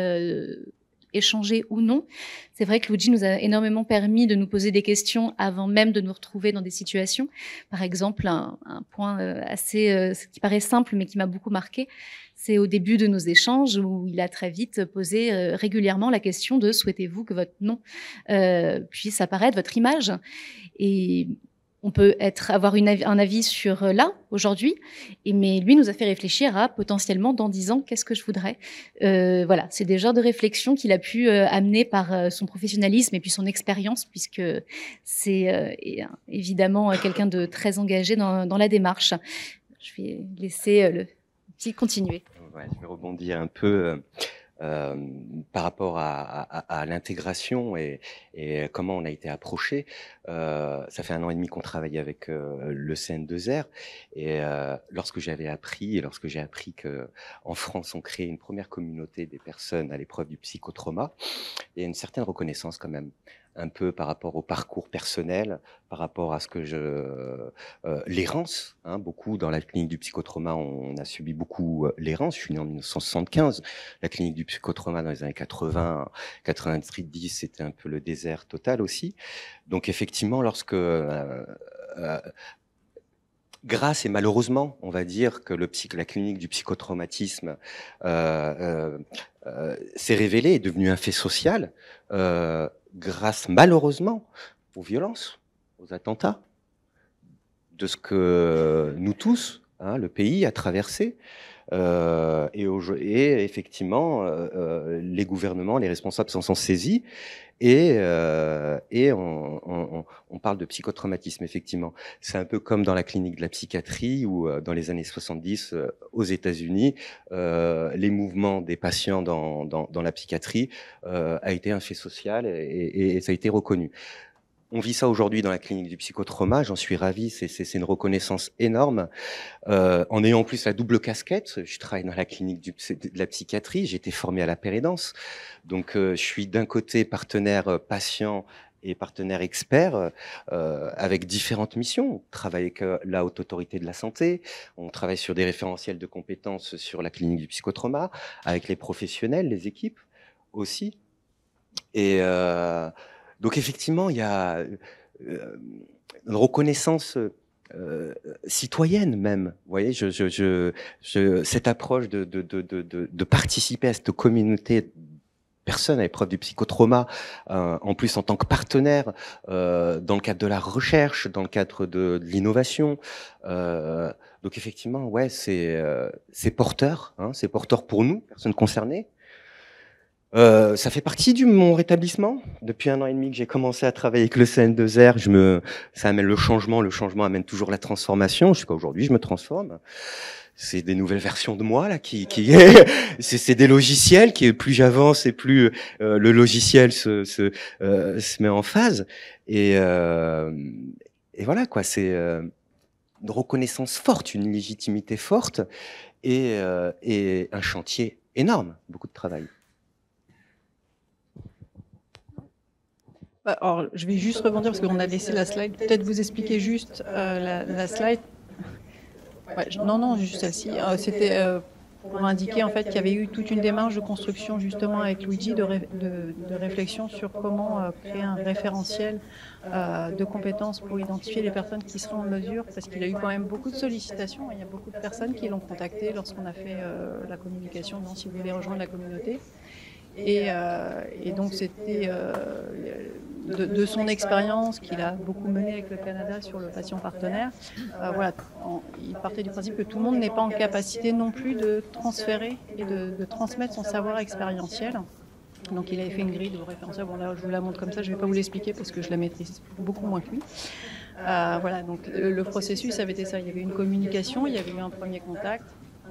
échanger ou non. C'est vrai que Luigi nous a énormément permis de nous poser des questions avant même de nous retrouver dans des situations. Par exemple, un point qui paraît simple mais qui m'a beaucoup marqué, c'est au début de nos échanges où il a très vite posé régulièrement la question de « souhaitez-vous que votre nom puisse apparaître, votre image ?» Et on peut avoir un avis sur là, aujourd'hui, mais lui nous a fait réfléchir à potentiellement dans 10 ans, qu'est-ce que je voudrais. Voilà, c'est des genres de réflexions qu'il a pu amener par son professionnalisme et puis son expérience, puisque c'est évidemment quelqu'un de très engagé dans la démarche. Je vais laisser le petit continuer. Ouais, je vais rebondir un peu. Par rapport à l'intégration et comment on a été approché. Ça fait 1 an et demi qu'on travaille avec le CN2R et lorsque j'ai appris que en France on crée une première communauté des personnes à l'épreuve du psychotrauma, il y a une certaine reconnaissance quand même, un peu par rapport au parcours personnel, par rapport à ce que l'errance, hein, beaucoup dans la clinique du psychotrauma, on a subi beaucoup l'errance. Je suis né en 1975, la clinique du psychotrauma dans les années 80, 90, c'était un peu le désert total aussi. Donc effectivement, lorsque grâce et malheureusement, on va dire que la clinique du psychotraumatisme s'est révélée, est devenue un fait social, grâce malheureusement aux violences, aux attentats, de ce que nous tous, hein, le pays a traversé, et effectivement les gouvernements, les responsables s'en sont saisis, et on parle de psychotraumatisme, effectivement. C'est un peu comme dans la clinique de la psychiatrie où dans les années 70 aux États-Unis, les mouvements des patients dans la psychiatrie a été un fait social et ça a été reconnu. On vit ça aujourd'hui dans la clinique du psychotrauma, j'en suis ravi, c'est une reconnaissance énorme. En ayant en plus la double casquette, je travaille dans la clinique de la psychiatrie, j'ai été formé à la pérédance, donc je suis d'un côté partenaire patient et partenaire expert avec différentes missions. On travaille avec la Haute Autorité de la Santé, on travaille sur des référentiels de compétences sur la clinique du psychotrauma, avec les professionnels, les équipes aussi. Et donc effectivement, il y a une reconnaissance citoyenne même. Vous voyez, cette approche de participer à cette communauté de personnes à l'épreuve du psychotrauma, en plus en tant que partenaire, dans le cadre de la recherche, dans le cadre de l'innovation. Donc effectivement, ouais, c'est porteur, hein, c'est porteur pour nous, personnes concernées. Ça fait partie de mon rétablissement. Depuis 1 an et demi que j'ai commencé à travailler avec le CN2R, ça amène le changement amène toujours la transformation. Jusqu'à aujourd'hui, je me transforme. C'est des nouvelles versions de moi là c'est des logiciels qui plus j'avance et plus le logiciel se met en phase et voilà quoi, c'est une reconnaissance forte, une légitimité forte et un chantier énorme, beaucoup de travail. Alors, je vais juste rebondir parce qu'on a laissé la slide. Peut-être vous expliquer juste la slide. Ouais, non, juste celle-ci. C'était pour indiquer en fait qu'il y avait eu toute une démarche de construction justement avec Luigi de réflexion sur comment créer un référentiel de compétences pour identifier les personnes qui seront en mesure, parce qu'il a eu quand même beaucoup de sollicitations, il y a beaucoup de personnes qui l'ont contacté lorsqu'on a fait la communication, non, si vous voulez rejoindre la communauté. Et donc c'était de son expérience qu'il a beaucoup menée avec le Canada sur le patient partenaire. Voilà, il partait du principe que tout le monde n'est pas en capacité non plus de transférer et de transmettre son savoir expérientiel. Donc il avait fait une grille de référentiel. Bon là je vous la montre comme ça, je ne vais pas vous l'expliquer parce que je la maîtrise beaucoup moins que lui. Voilà, donc le processus avait été ça. Il y avait une communication, il y avait eu un premier contact,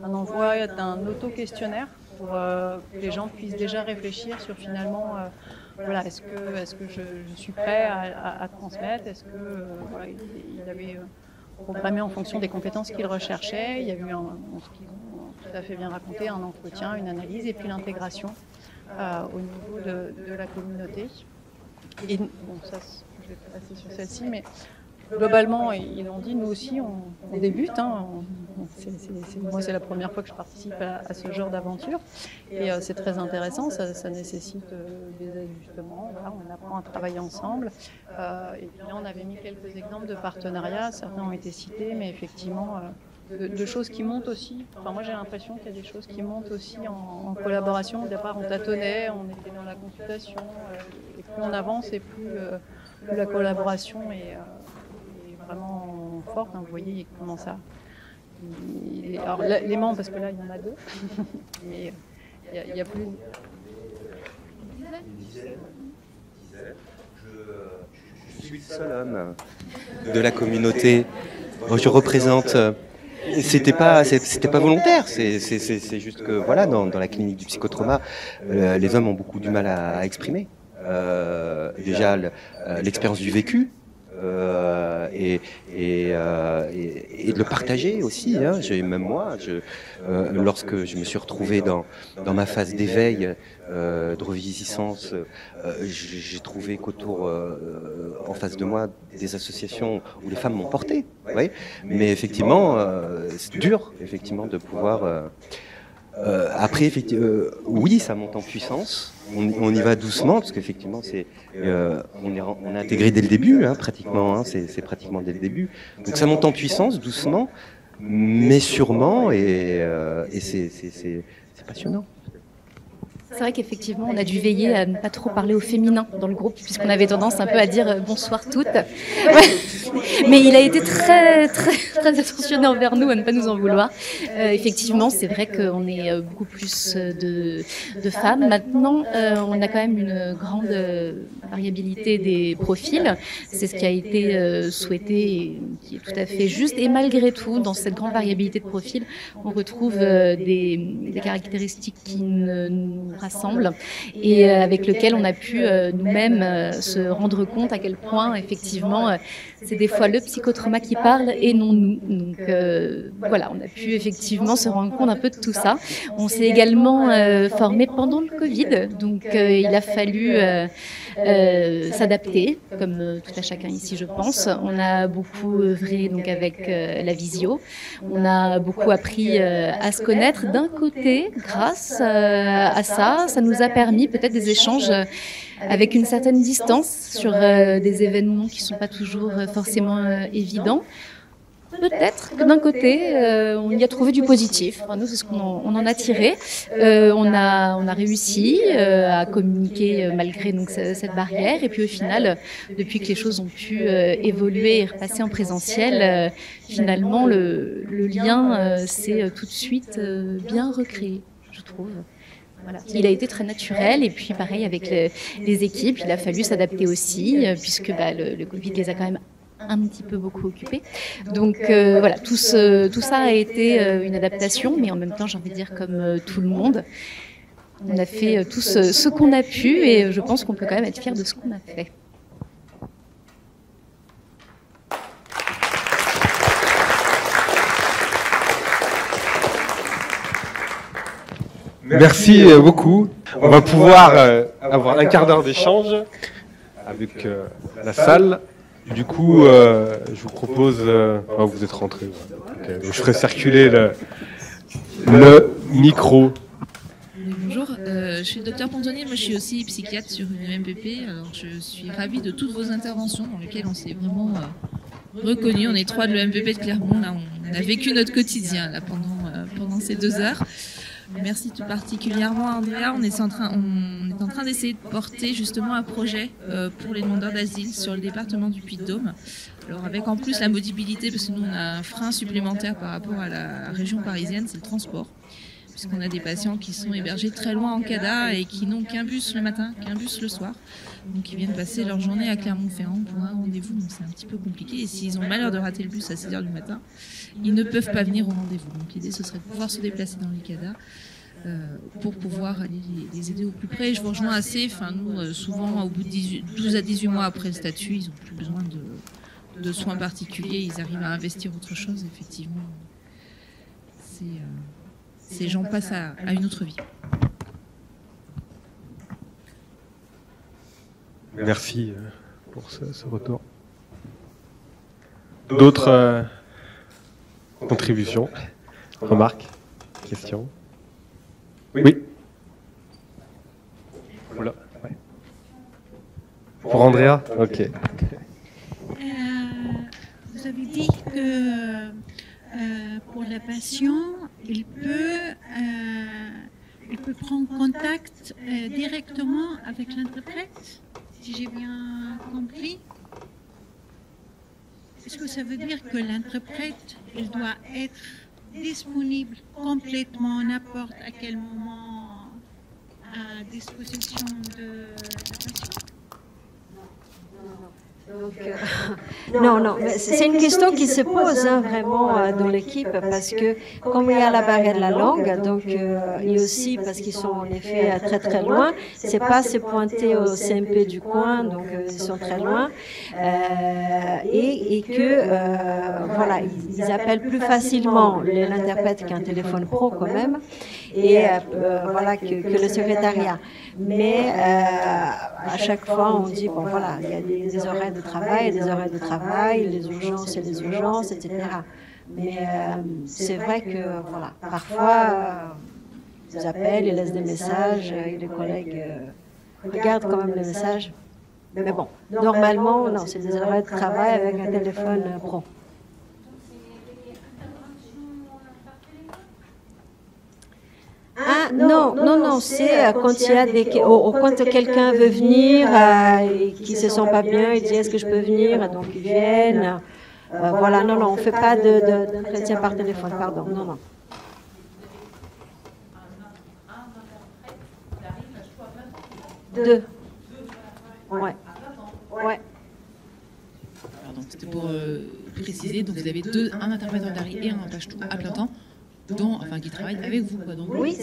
un envoi d'un auto-questionnaire pour que les gens puissent déjà réfléchir sur finalement, voilà, est-ce que je suis prêt à transmettre, est-ce que voilà, il avait programmé en fonction des compétences qu'il recherchait. Il y a eu, ce qu'ils ont tout à fait bien raconté, un entretien, une analyse et puis l'intégration au niveau de la communauté. Et bon, ça, je vais passer sur celle-ci, mais globalement, ils l'ont dit, nous aussi, on débute. Hein, moi, c'est la première fois que je participe à ce genre d'aventure. Et c'est très intéressant, ça nécessite des ajustements. Voilà, on apprend à travailler ensemble. Et puis là, on avait mis quelques exemples de partenariats. Certains ont été cités, mais effectivement, de choses qui montent aussi. Enfin, moi, j'ai l'impression qu'il y a des choses qui montent aussi en collaboration. Au départ, on tâtonnait, on était dans la consultation. Et plus on avance, et plus la collaboration est vraiment forte. Hein, vous voyez comment ça. Alors, les membres, parce que là, il y en a deux. Mais il y a plus. Je suis le seul homme de la communauté. Je représente. C'était pas volontaire. C'est juste que voilà, dans la clinique du psychotrauma, les hommes ont beaucoup du mal à exprimer. Déjà l'expérience du vécu. Et de le partager aussi. Hein. Même moi, lorsque je me suis retrouvé dans ma phase d'éveil, de revisitance, j'ai trouvé qu'autour, en face de moi, des associations où les femmes m'ont porté. Oui. Mais effectivement, c'est dur, effectivement, de pouvoir. Après, oui, ça monte en puissance. On y va doucement parce qu'effectivement, on est intégré dès le début, hein, pratiquement. Hein, c'est pratiquement dès le début. Donc ça monte en puissance, doucement, mais sûrement, et c'est passionnant. C'est vrai qu'effectivement, on a dû veiller à ne pas trop parler au féminin dans le groupe, puisqu'on avait tendance un peu à dire bonsoir toutes. Mais il a été très, très, très attentionné envers nous, à ne pas nous en vouloir. Effectivement, c'est vrai qu'on est beaucoup plus de femmes. Maintenant, on a quand même une grande variabilité des profils. C'est ce qui a été souhaité et qui est tout à fait juste. Et malgré tout, dans cette grande variabilité de profils, on retrouve des caractéristiques qui nous rassemble et avec lequel on a pu nous-mêmes se rendre compte à quel point effectivement c'est des fois le psychotrauma qui parle et non nous. Donc voilà, on a pu effectivement se rendre compte un peu de tout ça. On s'est également formé pendant le Covid, donc il a fallu s'adapter, comme tout à chacun ici je pense. On a beaucoup œuvré donc avec la visio. On a beaucoup appris à se connaître d'un côté grâce à ça nous a permis peut-être des échanges avec une certaine distance sur des événements qui ne sont pas toujours forcément évidents. Peut-être que d'un côté, on y a trouvé du positif. Enfin, nous, c'est ce qu'on en a tiré. On a réussi à communiquer malgré donc cette barrière. Et puis au final, depuis que les choses ont pu évoluer et repasser en présentiel, finalement, le lien s'est tout de suite bien recréé, je trouve. Voilà. Il a été très naturel et puis pareil avec les équipes, il a fallu s'adapter aussi puisque le Covid les a quand même un petit peu beaucoup occupés. Donc voilà, tout ça a été une adaptation, mais en même temps, j'ai envie de dire comme tout le monde, on a fait tout ce qu'on a pu et je pense qu'on peut quand même être fiers de ce qu'on a fait. Merci beaucoup. On va pouvoir avoir un quart d'heure d'échange avec la salle. Du coup, je vous propose... vous êtes rentrés. Okay. Je ferai circuler Le micro. Oui, bonjour, je suis le docteur Pontoni, moi je suis aussi psychiatre sur une MPP. Alors je suis ravie de toutes vos interventions dans lesquelles on s'est vraiment reconnus. On est 3 de l'EMPP de Clermont, là on a vécu notre quotidien là, pendant ces 2 heures. Merci tout particulièrement à Andrea, on est en train d'essayer de porter justement un projet pour les demandeurs d'asile sur le département du Puy-de-Dôme. Alors avec en plus la mobilité, parce que nous on a un frein supplémentaire par rapport à la région parisienne, c'est le transport. Puisqu'on a des patients qui sont hébergés très loin en CADA et qui n'ont qu'un bus le matin, qu'un bus le soir. Donc ils viennent passer leur journée à Clermont-Ferrand pour un rendez-vous, donc c'est un petit peu compliqué. Et s'ils ont le malheur de rater le bus à 6h du matin, ils ne peuvent pas venir au rendez-vous. Donc l'idée ce serait de pouvoir se déplacer dans les CADA pour pouvoir aller les aider au plus près. Je vous rejoins assez, nous souvent au bout de 12 à 18 mois après le statut, ils n'ont plus besoin de soins particuliers, ils arrivent à investir autre chose, effectivement. Ces gens passent à une autre vie. Merci pour ce retour. D'autres contributions, remarques, questions? Oui. Voilà. Ouais. Pour Andrea? Ok. Vous avez dit que pour le patient, il peut prendre contact directement avec l'interprète, si j'ai bien compris. Est-ce que ça veut dire que l'interprète, il doit être disponible complètement, n'importe à quel moment, à disposition de la patiente? Donc, non, mais c'est une question qui se pose vraiment dans l'équipe parce que comme il y a la barrière de la langue, donc et aussi parce qu'ils sont en effet très très loin, c'est pas se pointer au CMP du coin, donc ils sont très loin et que voilà, ils appellent plus facilement l'interprète qu'un téléphone pro quand même et voilà que le secrétariat. Mais à chaque fois on dit bon voilà, il y a des horaires de travail, les urgences et les urgences, etc. Mais c'est vrai que voilà, parfois ils appellent, ils laissent des messages et les collègues regardent quand même les messages. Mais bon, normalement, non, c'est des horaires de travail avec un téléphone pro. Ah non, c'est quand il y a quand quelqu'un veut venir et qui ne se sent pas bien, il dit est-ce que je peux venir, donc ils viennent. Voilà, non, on ne fait pas d'entretien par téléphone, pardon, non. Deux. Ouais. Pardon, c'était pour préciser, donc vous avez un interprète d'arrêt et un page-tout à plein temps. Qui travaillent avec vous. Quoi. Donc, oui,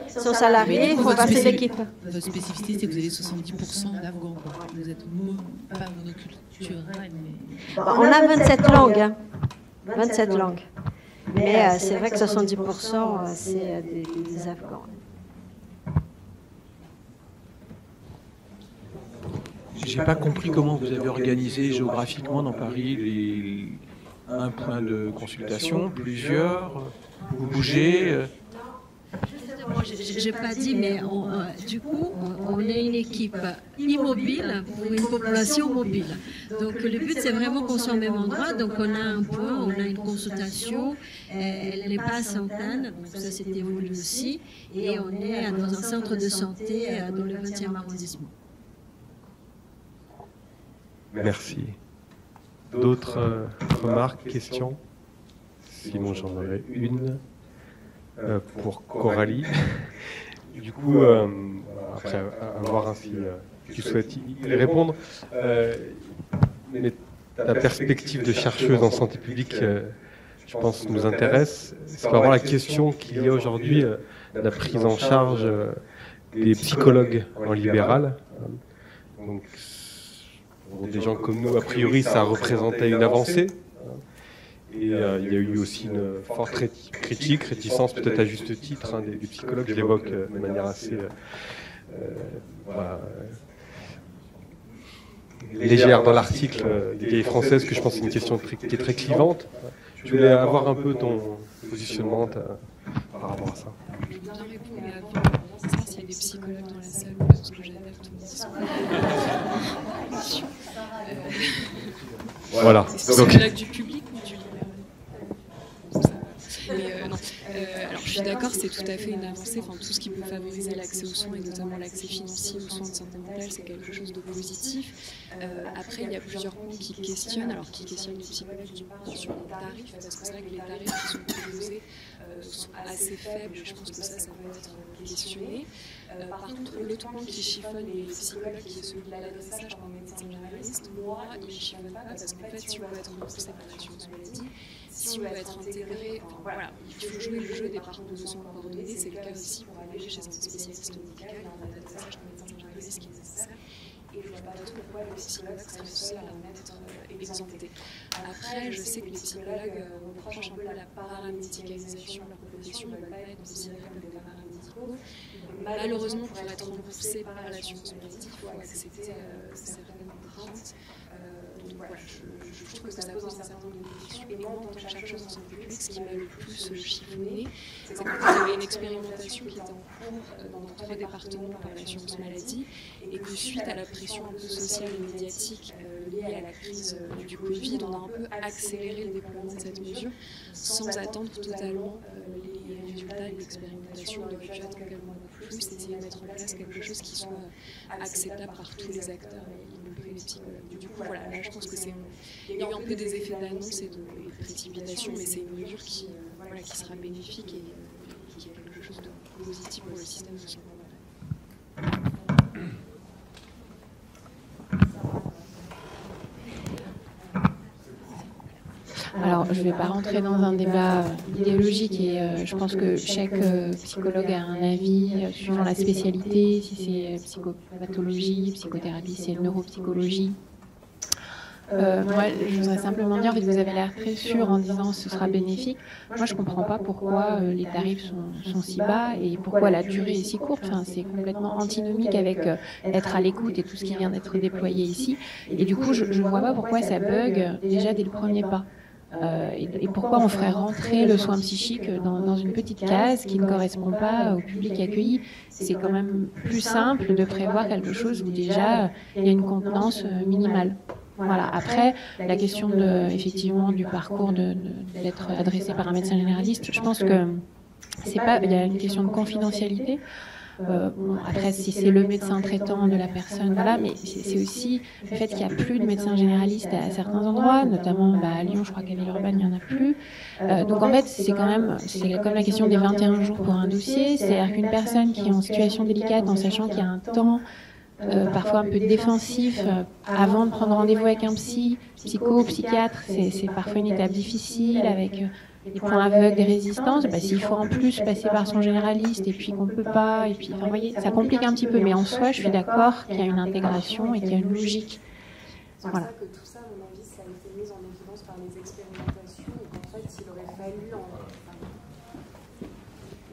son salarié, il faut passer l'équipe. Votre spécificité, c'est que vous avez 70% d'Afghans. Vous êtes pas monoculturel, mais... On a 27 langues. Hein. 27 langues. Mais c'est vrai que 70%, c'est des Afghans. Je n'ai pas compris comment vous avez organisé géographiquement dans Paris un point de consultation, plusieurs, vous bougez Justement, je n'ai pas dit, mais du coup, on est une équipe immobile pour une population mobile. Donc le but, c'est vraiment qu'on soit au même endroit. Donc on a un point, on a une consultation, elle n'est pas à Sainte-Anne, donc ça s'est évolué aussi, et on est dans un centre de santé dans le 20e arrondissement. Merci. D'autres remarques, questions? Sinon, j'en aurais une pour Coralie. Du coup, après, à voir si tu souhaites y répondre. Mais ta perspective de chercheuse en santé publique, je pense, nous intéresse. C'est pour avoir la question qu'il y a aujourd'hui de la prise en charge des psychologues en libéral. Donc, pour des gens comme nous, a priori, ça représentait une avancée. Et il y a eu aussi une forte critique, réticence, peut-être à juste titre, des psychologues. Je l'évoque de manière assez légère dans l'article des Cahiers françaises, que je pense que c'est une question qui est très clivante. Je voulais avoir un peu positionnement par rapport à ça. Je vais bien répondre, mais avant, c'est ça, s'il y a des psychologues dans la salle, parce que j'adapte mon discours. Voilà. C'est psychologue du public ou du libéral? Mais non. Alors je suis d'accord, c'est tout à fait une avancée. Enfin, tout ce qui peut favoriser l'accès aux soins et notamment l'accès financier aux soins de santé mentale, c'est quelque chose de positif. Après, il y a plusieurs points qui questionnent. Alors qui questionnent les psychologues d'une part sur les tarifs, parce que c'est vrai que les tarifs qui sont proposés sont assez faibles. Et je pense que ça peut être questionné. Par contre, l'autre point qui chiffonne les psychologues, qui est celui de l'adressage par médecin généraliste, moi, il ne chiffonne pas parce qu'en fait, si on veut être remboursé par l'assurance maladie, si on veut être intégré, enfin voilà, il faut jouer le jeu des parcours de soins coordonnés. C'est le cas aussi pour aller chez un spécialiste médical, il y a un adressage par médecin généraliste qui est nécessaire. Et je ne vois pas trop pourquoi le psychologue serait le seul à en être exempté. Après, je sais que les psychologues reprochent un peu la paramédicalisation de leur profession, ils ne veulent pas être considérés comme des paramédicaux. Malheureusement, pour être remboursé par l'assurance maladie, il faut accepter certaines contraintes. Donc voilà, je trouve que ça pose un certain nombre de questions. Et moi, en tant que chercheuse en santé publique, ce qui m'a le plus chiffonné, c'est qu'en fait, il y avait une expérimentation qui était en cours dans 3 départements par l'assurance maladie, et que suite à la pression un peu sociale et médiatique liée à la crise du Covid, on a un peu accéléré le déploiement de cette mesure sans attendre totalement les résultats de l'expérimentation. On aurait pu attendre quelques mois de plus, essayer de mettre en place quelque chose qui soit acceptable par tous les acteurs, y compris les psychologues. Du coup, voilà, là, je pense que il y a eu un peu des effets d'annonce et de précipitation, mais c'est une mesure qui sera bénéfique et qui est quelque chose de positif pour le système de santé mentale. Alors, je ne vais pas rentrer dans un débat idéologique et je pense que chaque psychologue a un avis suivant la spécialité, si c'est psychopathologie, psychothérapie, c'est neuropsychologie. Moi, je voudrais simplement dire, vous avez l'air très sûr en disant que ce sera bénéfique. Moi, je ne comprends pas pourquoi les tarifs sont si bas et pourquoi la durée est si courte. Enfin, c'est complètement antinomique avec être à l'écoute et tout ce qui vient d'être déployé ici. Et du coup, je ne vois pas pourquoi ça bug déjà dès le premier pas. Et pourquoi on ferait rentrer le soin psychique dans une petite case qui ne correspond pas au public accueilli. C'est quand même plus simple de prévoir quelque chose où déjà il y a une contenance minimale. Voilà. Après, la question effectivement du parcours d'être adressé par un médecin généraliste, je pense que c'est pas, il y a une question de confidentialité. Bon, après, si c'est le médecin traitant de la personne, voilà, mais c'est aussi le fait qu'il n'y a plus de médecins généralistes à certains endroits, notamment à Lyon, je crois qu'à Villeurbanne, il n'y en a plus. Donc en fait, c'est comme la question des 21 jours pour un dossier, c'est-à-dire qu'une personne qui est en situation délicate, en sachant qu'il y a un temps parfois un peu défensif avant de prendre rendez-vous avec un psychiatre, c'est parfois une étape difficile avec des points aveugles, des résistances. S'il faut en plus passer par son généraliste et puis qu'on ne peut pas, et puis enfin, vous voyez, ça complique un petit peu, mais en soi je suis d'accord qu'il y a une intégration et qu'il y a une logique. C'est pour ça que tout ça, à mon avis, ça a été mis en évidence par les expérimentations et qu'en fait il aurait fallu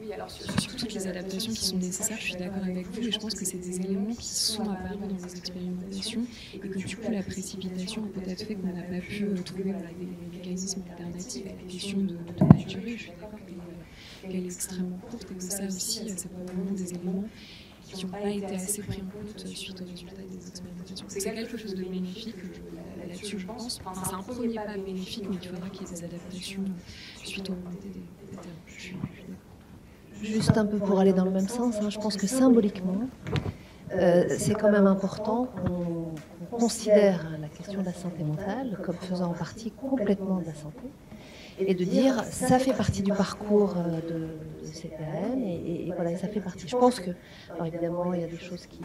Oui, alors sur toutes les adaptations qui sont nécessaires, je suis d'accord avec vous, et je pense que c'est des éléments qui sont apparus dans les expérimentations et que du coup la précipitation a peut-être fait qu'on n'a pas pu trouver des mécanismes alternatifs à la question de la durée. Je suis d'accord qu'elle est extrêmement courte et que ça aussi, c'est probablement des éléments qui n'ont pas été assez pris en compte suite aux résultats des expérimentations. C'est quelque chose de bénéfique, là-dessus je pense. Enfin, c'est un premier pas bénéfique, mais il faudra qu'il y ait des adaptations suite aux remontées des termes. Je suis d'accord. Juste un peu pour aller dans le même sens, je pense que symboliquement, c'est quand même important qu'on considère la question de la santé mentale comme faisant partie complètement de la santé et de dire ça fait partie du parcours de CPAM et voilà, ça fait partie. Je pense que, alors évidemment, il y a des choses qui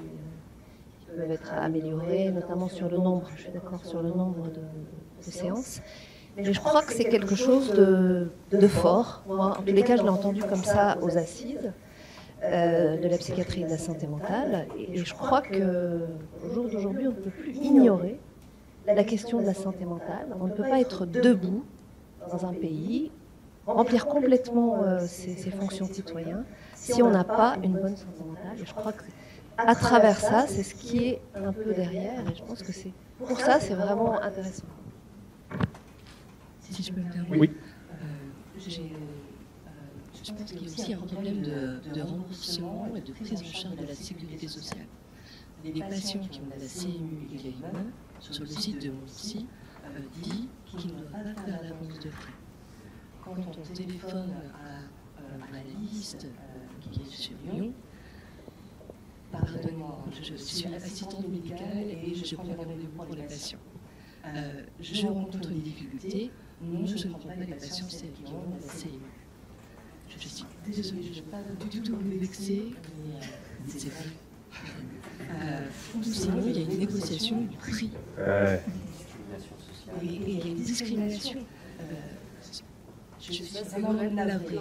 peuvent être améliorées, notamment sur le nombre, je suis d'accord, sur le nombre de séances. Mais je crois que c'est quelque chose de fort. Moi, en tous les cas, je l'ai entendu comme ça aux assises de la psychiatrie et de la santé mentale. Et je crois qu'au jour d'aujourd'hui, on ne peut plus ignorer la question de la santé mentale. On ne peut pas être debout dans un pays, remplir complètement ses fonctions de citoyen, si on n'a pas une bonne santé mentale. Et je crois qu'à travers ça, c'est ce qui est un peu derrière. Et je pense que pour ça, c'est vraiment intéressant. Si je peux me permettre. Oui. Je pense qu'il y a aussi un problème de remboursement et de prise en charge de la sécurité sociale. Les patients qui ont de la CMU et l'AIME, sur le site de mon psy, dit qu'ils ne doivent pas faire l'avance de frais. Quand on téléphone à la liste qui est sur Lyon, pardonnez-moi, je suis assistante médicale et je prends des rendez-vous pour les patients. Je rencontre des difficultés, non, je ne prends pas les patients qui ont la CMU. Je suis désolée, je ne vais pas du tout me vexer, mais c'est vrai. Ou sinon, il y a une négociation du prix. Et il y a une discrimination. Je suis vraiment navrée.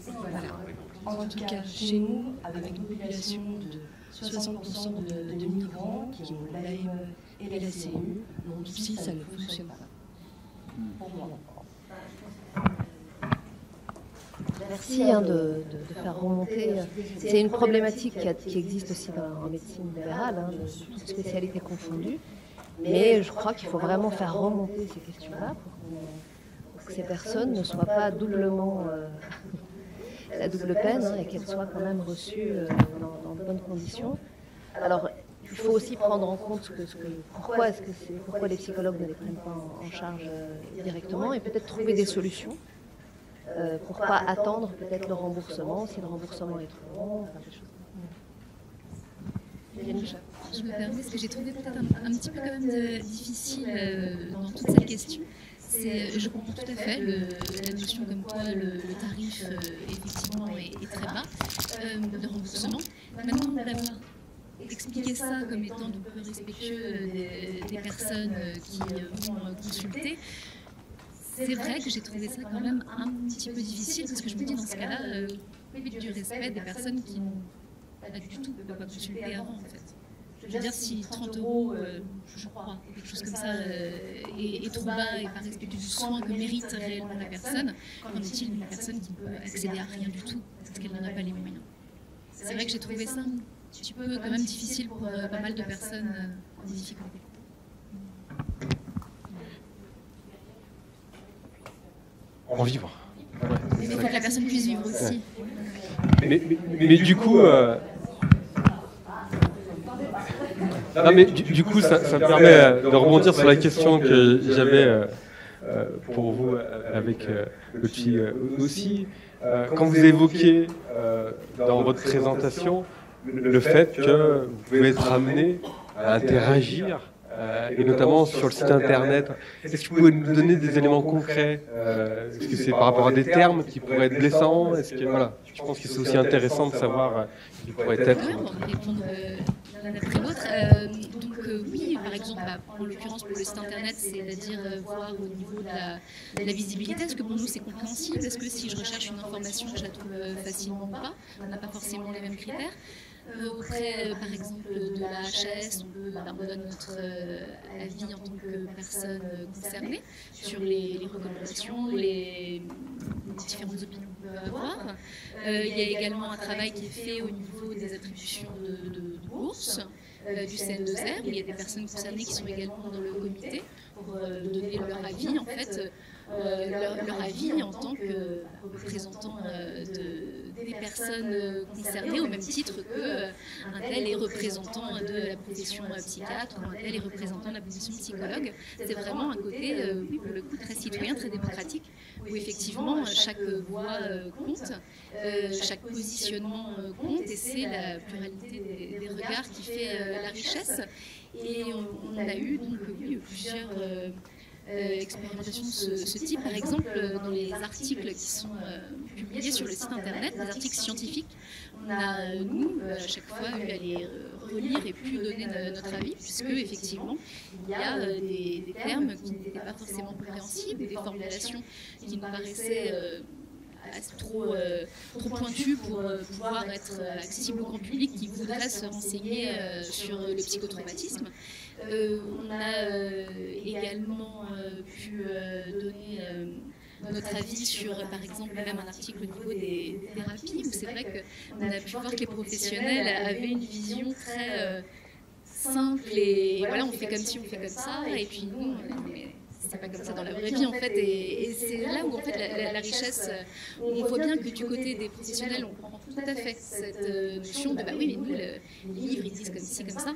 Voilà. En tout cas, chez nous, avec une population de 60% de migrants qui ont l'AME et la CMU, mon psy, ça ne fonctionne pas. Pour moi. Merci de faire remonter. C'est une problématique qui existe aussi en médecine libérale, toutes spécialités confondues. Mais je crois qu'il faut vraiment faire remonter ces questions-là pour que ces personnes ne soient pas doublement la double peine et qu'elles soient quand même reçues dans de bonnes conditions. Alors, il faut aussi prendre en compte pourquoi les psychologues ne les prennent pas en charge directement et peut-être trouver des solutions. Pour ne pas attendre peut-être le remboursement, si le remboursement est trop long, enfin, des choses comme ça. Je me permets, ce que j'ai trouvé peut-être un petit peu quand même difficile dans toute cette question, je comprends tout à fait la notion comme quoi le tarif effectivement est très bas de remboursement. Maintenant, d'avoir expliqué ça comme étant donc peu respectueux des personnes qui vont consulter, c'est vrai que j'ai trouvé ça quand même un petit peu difficile parce que je me dis dans ce cas-là, du respect des personnes qui n'ont pas du tout pas consulté avant en fait. Je veux dire, si 30 €, je crois, quelque chose comme ça, est trop bas et pas respectueux du soin que mérite réellement la personne, qu'en est-il d'une personne qui ne peut accéder à rien du tout parce qu'elle n'en a pas les moyens? C'est vrai que j'ai trouvé ça un petit peu quand même difficile pour pas mal de personnes en difficulté. En vivre. Ouais, mais il faut que la personne puisse vivre aussi. Mais du coup... Non, mais du coup, ça me permet de rebondir sur la question que j'avais pour vous avec le petit aussi. Quand vous évoquez dans votre présentation le fait que vous pouvez être amené à interagir, et notamment sur le site internet, est-ce que vous pouvez nous donner des éléments concrets? Est-ce que c'est par rapport à des termes qui pourraient être blessants? Est-ce que, voilà, je pense que c'est aussi intéressant de savoir ce qui pourrait être... Oui, on va répondre l'un après l'autre. Donc oui, par exemple, en l'occurrence pour le site internet, c'est-à-dire voir au niveau de la visibilité, est-ce que pour nous c'est compréhensible? Est-ce que si je recherche une information, je la trouve facilement ou pas? On n'a pas forcément les mêmes critères. Auprès, par exemple, de la HAS, on donne notre avis en tant que personne concernée sur les recommandations, les différentes opinions qu'on peut avoir. Il y a également un travail qui est fait au niveau des attributions de bourses du CN2R. Il y a des personnes concernées qui sont également dans le comité pour donner leur avis, en fait, leur avis en tant que représentant des personnes concernées, au même titre qu'un tel est représentant de la profession psychiatre ou un tel est représentant de la profession psychologue. C'est vraiment un côté, oui, pour le coup, très citoyen, très démocratique, où effectivement chaque voix compte, chaque positionnement compte, et c'est la pluralité des regards qui fait la richesse. Et on a eu donc oui, plusieurs expérimentations de ce type, par exemple dans les articles qui sont publiés sur le site internet, des articles scientifiques. On a, nous, à chaque fois, eu à les relire et pu donner notre avis, puisque effectivement, il y a des termes qui n'étaient pas forcément compréhensibles, des formulations qui nous paraissaient trop pointues pour pouvoir être accessibles au grand public qui voudrait se renseigner sur le psychotraumatisme. On a également pu donner notre avis sur, par exemple, même un article au niveau des thérapies, où c'est vrai qu'on a pu voir que les professionnels avaient une vision très simple et voilà, on fait comme ci, on fait comme ça, et puis nous, c'est pas comme ça dans la vraie vie en fait, et c'est là où en fait la richesse, on voit bien que du côté des professionnels, on comprend tout à fait cette notion de bah oui, mais nous, les livres ils disent comme ci, comme ça.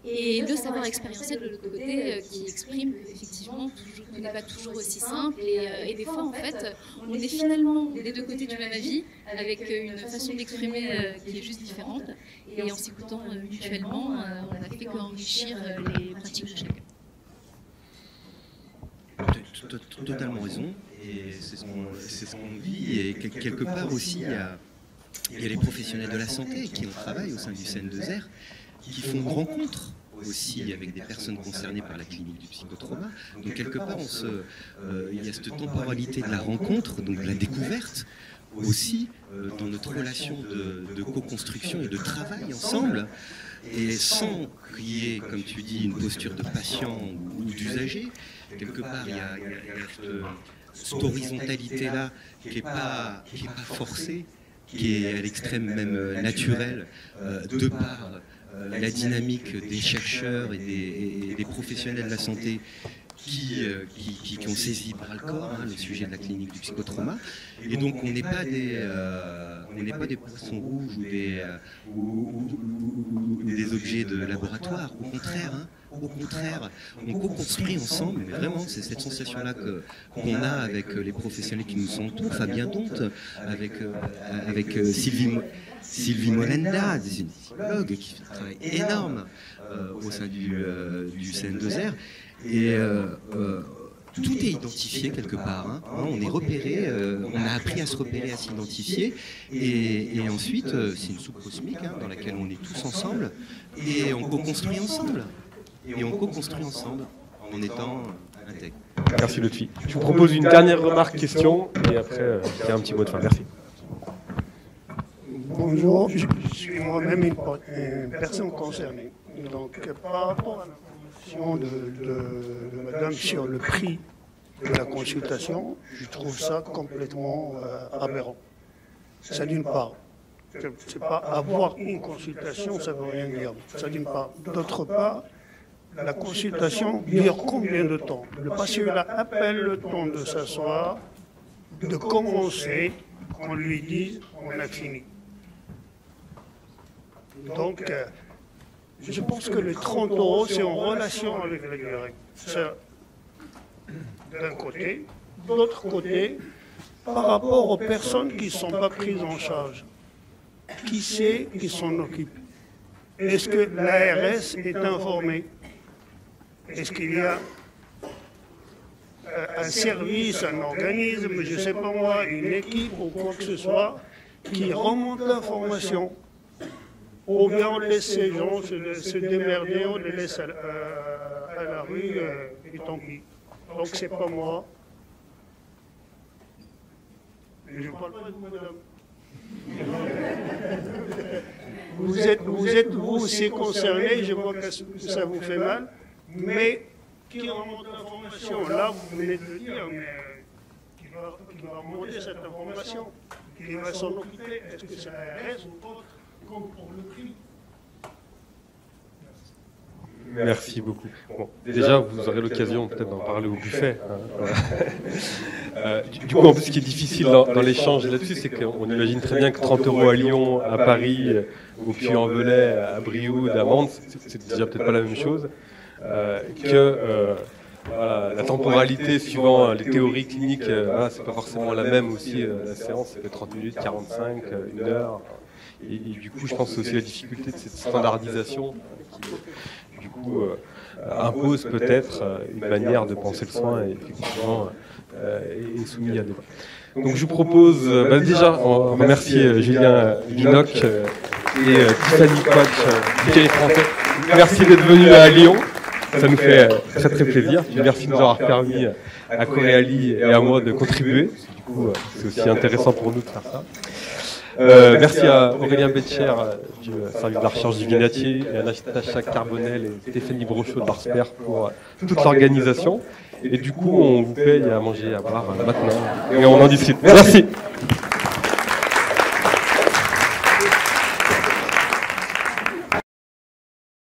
Et le savoir expérientiel de l'autre côté qui exprime qu'effectivement tout n'est pas toujours aussi simple et des fois en fait on est finalement des deux côtés du même avis avec une façon d'exprimer qui est juste différente et en s'écoutant mutuellement on n'a fait qu'enrichir les pratiques de chacun. Totalement raison, et c'est ce qu'on vit, et quelque part aussi il y a les professionnels de la santé qui ont travaillé au sein du CN2R, qui font une rencontre aussi avec des personnes concernées par la clinique du psychotrauma. Donc quelque part, il y a cette temporalité de la rencontre, donc de la découverte, aussi dans notre relation de co-construction et de travail ensemble, et sans qu'il y ait, comme tu dis, une posture de patient ou d'usager. Quelque part, il y a cette horizontalité-là qui n'est pas forcée, qui est à l'extrême même naturelle, de par la dynamique des chercheurs et des professionnels de la santé qui ont saisi par le corps le sujet de la clinique du psychotrauma. Et donc on n'est pas des poissons rouges ou des objets de laboratoire. Au contraire, on co-construit ensemble, mais vraiment c'est cette sensation-là qu'on a avec les professionnels qui nous entourent, Fabien Donte, avec Sylvie Molenda, des psychologues qui fait un travail énorme au sein du CN2R. Et tout est identifié quelque part. On est repéré, on a appris à se repérer, à s'identifier. Et ensuite, c'est une soupe cosmique dans laquelle on est tous ensemble et on co-construit ensemble. En étant intègre. Merci Lotfi. Je vous propose une dernière remarque, question, et après, il y a un petit mot de fin. Merci. Bonjour, je suis moi-même une personne concernée. Donc, par rapport à l'information de madame sur le prix de la consultation, je trouve ça complètement aberrant. Ça d'une part. C'est pas avoir une consultation, ça ne veut rien dire. Ça d'une part. D'autre part, la consultation dure combien de temps? Le patient a à peine le temps de s'asseoir, de commencer, qu'on lui dise on a fini. Donc, je pense que les 30 €, c'est en relation avec la durée. Ça, d'un côté. D'autre côté, par rapport aux personnes qui ne sont pas prises en charge, qui sait qui s'en occupe? Est-ce que l'ARS est informée? Est-ce qu'il y a un service, un organisme, je ne sais pas moi, une équipe ou quoi que ce soit, qui remonte l'information? Ou bien on laisse ces gens se démerder, on les laisse à la rue, et tant pis. Donc c'est pas moi. Et je ne parle pas de madame. Vous êtes vous aussi concerné, je vois que ça vous fait mal, mais qui remonte l'information? Là, vous venez de le dire, mais qui va remonter cette information? Qui va s'en occuper? Est-ce que c'est l'ARS ou autre? Comme pour le prix. Merci beaucoup. Bon, déjà, vous aurez l'occasion peut-être d'en parler au buffet. Du coup, en plus, ce qui est difficile dans l'échange là-dessus, c'est qu'on imagine très bien que 30 € à Lyon, à Paris, au Puy-en-Velay, à Brioude, à Mende, c'est déjà peut-être pas la même chose. Voilà, la temporalité suivant les théories cliniques, c'est pas forcément la même aussi. La séance, ça fait 30 minutes, 45, 1 heure. Et du coup, je pense que c'est aussi la difficulté de cette standardisation qui, du coup, impose peut-être une manière de penser le soin et effectivement est soumis à débat. Donc je vous propose déjà on remercier Julien Vinocq et Tiffany Quach du Cahier français. Merci d'être venu à Lyon. Ça nous fait très très plaisir. Merci de nous avoir permis à Coréali et à moi de contribuer. Du coup, c'est aussi intéressant pour nous de faire ça. Merci à Aurélien Betcher du service de la recherche du Vinatier et à Natacha Carbonel et Stéphanie Brochot de l'Arsper pour toute l'organisation. Et du coup, on vous paye à manger et à boire maintenant et on en discute. Merci.